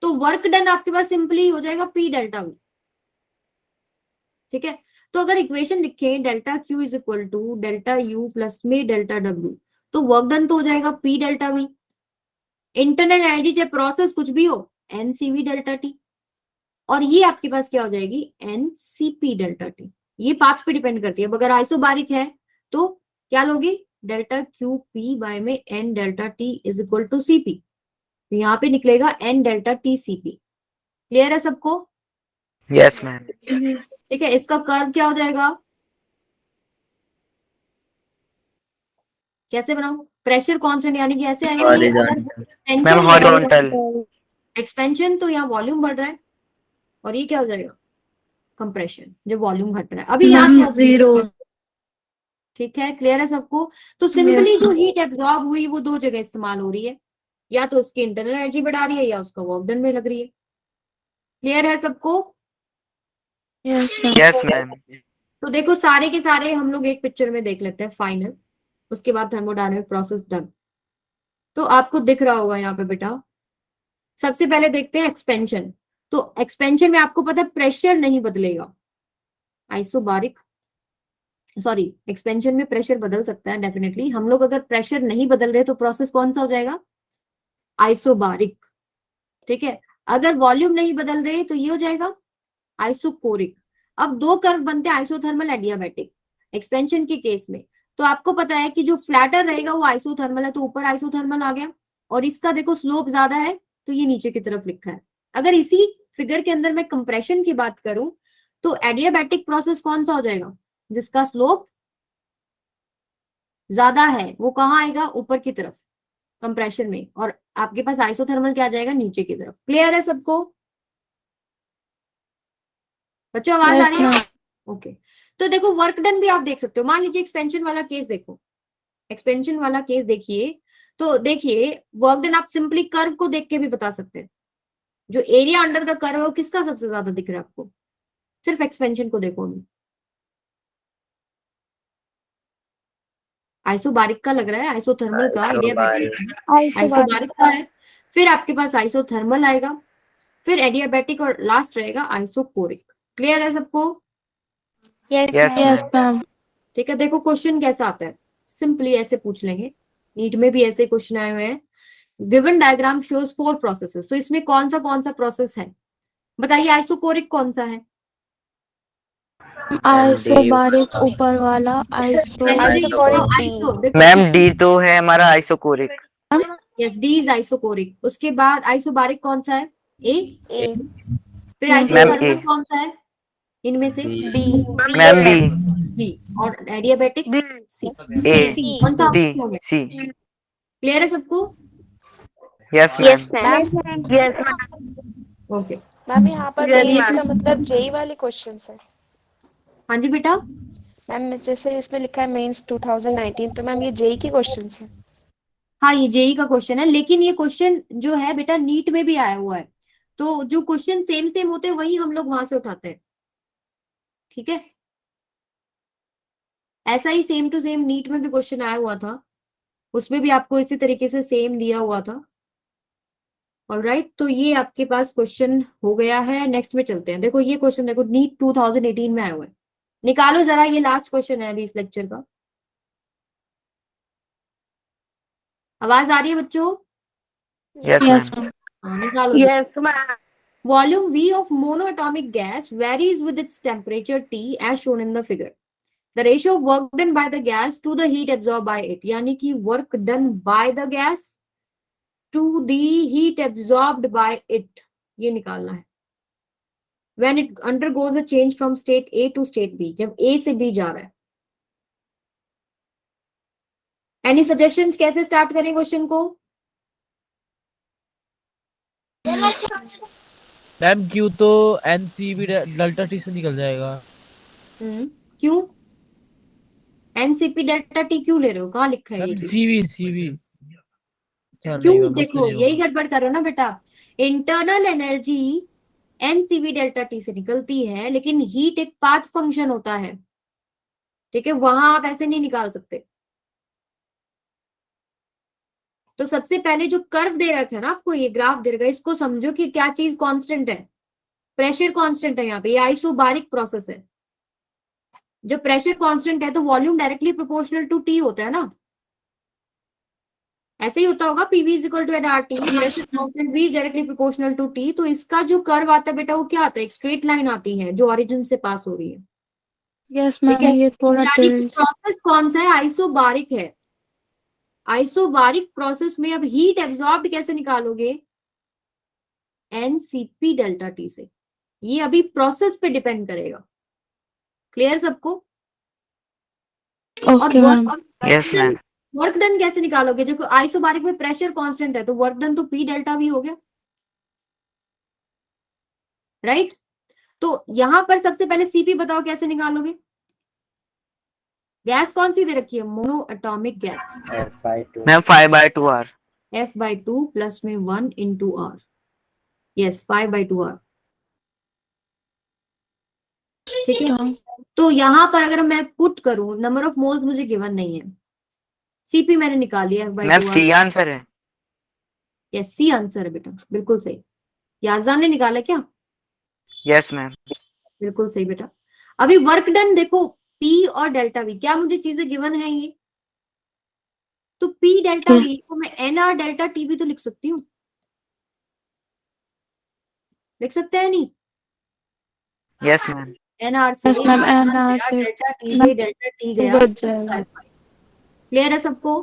A: तो वर्क डन आपके पास सिंपली हो जाएगा पी डेल्टा वी। ठीक है, तो अगर इक्वेशन लिखे delta Q is equal to delta U plus में डेल्टा डब्ल्यू, तो वर्क डन तो हो जाएगा P delta V. Internal energy चाहे प्रोसेस कुछ भी हो एनसीवी डेल्टा टी, और ये आपके पास क्या हो जाएगी एनसीपी डेल्टा टी। ये पाथ पे डिपेंड करती है। अब अगर आइसोबारिक है तो क्या लोगे? डेल्टा क्यू पी बाय में n delta T is equal to Cp, तो यहाँ पे निकलेगा n delta T Cp. Clear है सबको?
E: Yes, ma'am.
G: yes.
A: ठीक है, इसका कर्व क्या हो जाएगा? कैसे बनाऊं? प्रेशर कांस्टेंट यानी कि ऐसे आएगा ये। अगर
B: हॉरिजॉन्टल।
E: Ma'am horizontal.
A: एक्सपेंशन तो यहाँ वॉल्यूम बढ़ रहा है, और ये क्या हो जाएगा? कंप्रेशन, जब वॉल्यूम घट रहा है। अभी यहाँ
G: Ma'am, zero.
A: ठीक है, क्लियर है सबको? तो सिंपली जो हीट एब्जॉर्ब हुई वो दो जगह इस्तेमाल हो रही है, या तो उसकी इंटरनल एनर्जी बढ़ा रही है या उसका वर्क डन में लग रही है। क्लियर है सबको?
G: Yes, ma'am.
E: Yes, ma'am.
A: तो देखो सारे के सारे हम लोग एक पिक्चर में देख लेते हैं फाइनल, उसके बाद थर्मोडायनेमिक प्रोसेस डन। तो आपको दिख रहा होगा यहाँ पे बेटा, सबसे पहले देखते हैं एक्सपेंशन। तो एक्सपेंशन में आपको पता है प्रेशर नहीं बदलेगा। आइसोबारिक सॉरी एक्सपेंशन में प्रेशर बदल सकता है डेफिनेटली। हम लोग अगर प्रेशर नहीं बदल रहे तो प्रोसेस कौन सा हो जाएगा? आइसोबारिक। ठीक है, अगर वॉल्यूम नहीं बदल रहे तो ये हो जाएगा आइसोकोरिक। अब दो कर्व बनते हैं आइसोथर्मल एडियाबैटिक एक्सपेंशन के केस में। तो आपको पता है कि जो फ्लैटर रहेगा वो आइसोथर्मल है, तो ऊपर आइसोथर्मल आ गया, और इसका देखो स्लोप ज्यादा है तो ये नीचे की तरफ लिखा है। अगर इसी फिगर के अंदर मैं कंप्रेशन की बात करूं तो एडियाबैटिक प्रोसेस कौन सा हो जाएगा? जिसका स्लोप ज्यादा है वो कहाँ आएगा? ऊपर की तरफ कंप्रेशन में, और आपके पास आइसोथर्मल क्या आ जाएगा? नीचे की तरफ। क्लियर है सबको? बच्चों आवाज आ
G: Yes,
A: रही है?
G: ma'am.
A: ओके, तो देखो वर्क डन भी आप देख सकते हो। मान लीजिए एक्सपेंशन वाला केस देखो, एक्सपेंशन वाला केस देखिए, तो देखिए वर्क डन आप सिंपली कर्व को देख के भी बता सकते हैं। जो एरिया अंडर द कर्व है वो किसका सबसे ज्यादा दिख रहा है आपको? सिर्फ एक्सपेंशन को देखो अभी। आइसोबारिक का लग रहा है, आइसोथर्मल का, एडियाबैटिक आइसोबारिक का है, फिर आपके पास आइसोथर्मल आएगा, फिर एडियाबैटिक, और लास्ट रहेगा आइसोकोरिक। क्लियर है सबको?
E: Yes,
G: Yes,
E: ma'am.
G: ma'am.
A: ठीक है, देखो क्वेश्चन कैसा आता है, सिंपली ऐसे पूछ लेंगे। नीट में भी ऐसे क्वेश्चन आए हुए हैं। गिवन डायग्राम शोज 4 प्रोसेसेस, तो इसमें कौन सा प्रोसेस है बताइए? आइसोकोरिक कौन सा है?
G: आइसोबारिक ऊपर वाला
E: मैम डी तो है हमारा isochoric.
A: Yes, D is isochoric. उसके बाद आइसोबारिक कौन सा है? ए। फिर
G: मैम,
A: आइसोथर्मल
E: ए।
A: कौन सा है इनमें से?
E: Ma'am B.
A: बी। और एडियाबैटिक सी।
E: ए।
A: कौन सा
E: डी।
A: हो गया?
E: सी।
A: क्लियर है सबको?
E: Yes ma'am.
A: ओके,
H: मैम यहाँ पर
A: चलिए
H: जेई
A: फिर।
H: का मतलब जेई वाले क्वेश्चंस है।
A: हाँ जी बेटा।
H: मैम जैसे इसमें लिखा है मेंस 2019, तो मैम ये जेई के क्वेश्चंस है।
A: हाँ, ये जेई का क्वेश्चन है, लेकिन ये क्वेश्चन जो है बेटा नीट में भी आया हुआ है, तो जो क्वेश्चन सेम सेम होते हैं वही हम लोग वहां से उठाते हैं। ठीक है, ऐसा ही सेम टू सेम नीट में भी क्वेश्चन आया हुआ था, उसमें भी आपको इसी तरीके से सेम दिया हुआ था। ऑलराइट, तो ये आपके पास क्वेश्चन हो गया है। नेक्स्ट में चलते हैं। देखो ये क्वेश्चन देखो नीट 2018 में आया हुआ है, निकालो जरा, ये लास्ट क्वेश्चन है अभी इस लेक्चर का। आवाज आ रही है बच्चों?
E: Yes ma'am.
A: हाँ, निकालो।
C: Yes, ma'am.
A: Volume V of monoatomic gas varies with its temperature T as shown in the figure. The ratio of work done by the gas to the heat absorbed by it, यानी कि work done by the gas to the heat absorbed by it, ये निकालना है। When it undergoes a change from state A to state B, जब A से B जा रहा है। एनी सजेशंस कैसे स्टार्ट करें क्वेश्चन को?
D: मैम क्यू तो एनसीबी डेल्टा टी से निकल जाएगा।
A: क्यों एनसीपी डेल्टा टी क्यों ले रहे हो? कहाँ लिखा है ये
D: मैम
A: चीज?
D: सीवी चल नहीं
A: क्यों?
D: मैम,
A: देखो
D: मुझसे नहीं
A: यही
D: होगा।
A: गड़बड़ करो ना बेटा। Internal energy NCV delta T से निकलती है, लेकिन हीट एक पाथ फंक्शन होता है, ठीक है, वहां आप ऐसे नहीं निकाल सकते। तो सबसे पहले जो कर्व दे रखा है ना आपको, ये ग्राफ दे रखा है, इसको समझो कि क्या चीज कांस्टेंट है। प्रेशर कांस्टेंट है यहाँ पे, ये आइसोबारिक प्रोसेस है। जब प्रेशर कांस्टेंट है तो volume directly proportional to T होता है ना, ऐसे ही होता होगा। PV is equal to n R T, pressure constant V is directly proportional to T. तो इसका जो कर्व आता है बेटा, वो क्या आता है? एक स्ट्रेट लाइन आती है जो ओरिजिन से पास हो रही है,
G: यस
A: ठीक
G: मैम,
A: है।
G: ये थोड़ा
A: यानी कि
G: टिल्ट।
A: प्रोसेस कौन सा है? आइसोबारिक है। आइसोबारिक प्रोसेस में अब हीट एब्जॉर्ब्ड कैसे निकालोगे? एनसीपी डेल्टा टी से। ये अभी प्रोसेस पे डिपेंड करेगा। क्लियर सबको? और
G: okay ma'am.
E: Yes, ma'am.
A: Work done कैसे निकालोगे? देखो आइसोबारिक में प्रेशर कांस्टेंट है, तो वर्क डन तो पी डेल्टा वी हो गया, राइट। तो यहां पर सबसे पहले सीपी बताओ कैसे निकालोगे? गैस कौन सी दे रखी है? Mono atomic gas.
B: F/2
E: Ma'am, 5/2R.
A: F/2 plus में 1 इंटू आर। यस 5/2R, ठीक है। तो यहां पर अगर मैं पुट करूं, नंबर ऑफ मोल्स मुझे गिवन नहीं है, सीपी मैंने निकाल लिया
E: Ma'am,
A: F/2R।
E: C आंसर है.
A: यस सी आंसर है बेटा, बिल्कुल सही। याजान ने निकाला क्या?
E: Yes, ma'am.
A: बिल्कुल सही बेटा। अभी वर्क डन देखो, पी और डेल्टा वी, क्या मुझे चीजें गिवन है ये? तो पी डेल्टा वी को मैं एन आर डेल्टा टी भी तो लिख सकती हूँ, लिख सकते हैं नहीं?
E: Yes, ma'am.
A: एन आर से
G: यस मैम, एन आर से
A: डेल्टा टी से डेल्टा टी गया,
G: बच जाएगा।
A: क्लियर है सबको?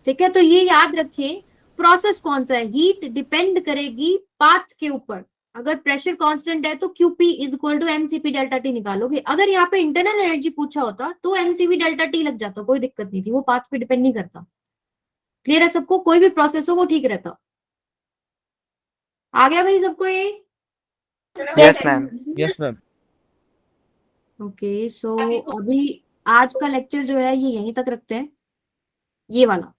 A: ठीक है, तो ये याद रखें, प्रोसेस कौन सा है? हीट डिपेंड करेगी पाथ के ऊपर। अगर प्रेशर कांस्टेंट है तो Qp is equal to nCp delta T निकालोगे। अगर यहाँ पे इंटरनल एनर्जी पूछा होता तो एनसीवी डेल्टा टी लग जाता, कोई दिक्कत नहीं थी, वो पाथ पे डिपेंड नहीं करता। क्लियर है सबको? कोई भी प्रोसेस हो वो ठीक रहता। आ गया भाई सबको ये?
E: Yes, ma'am.
D: Yes ma'am.
A: Okay, so अभी आज का लेक्चर जो है ये यहीं तक रखते हैं, ये वाला।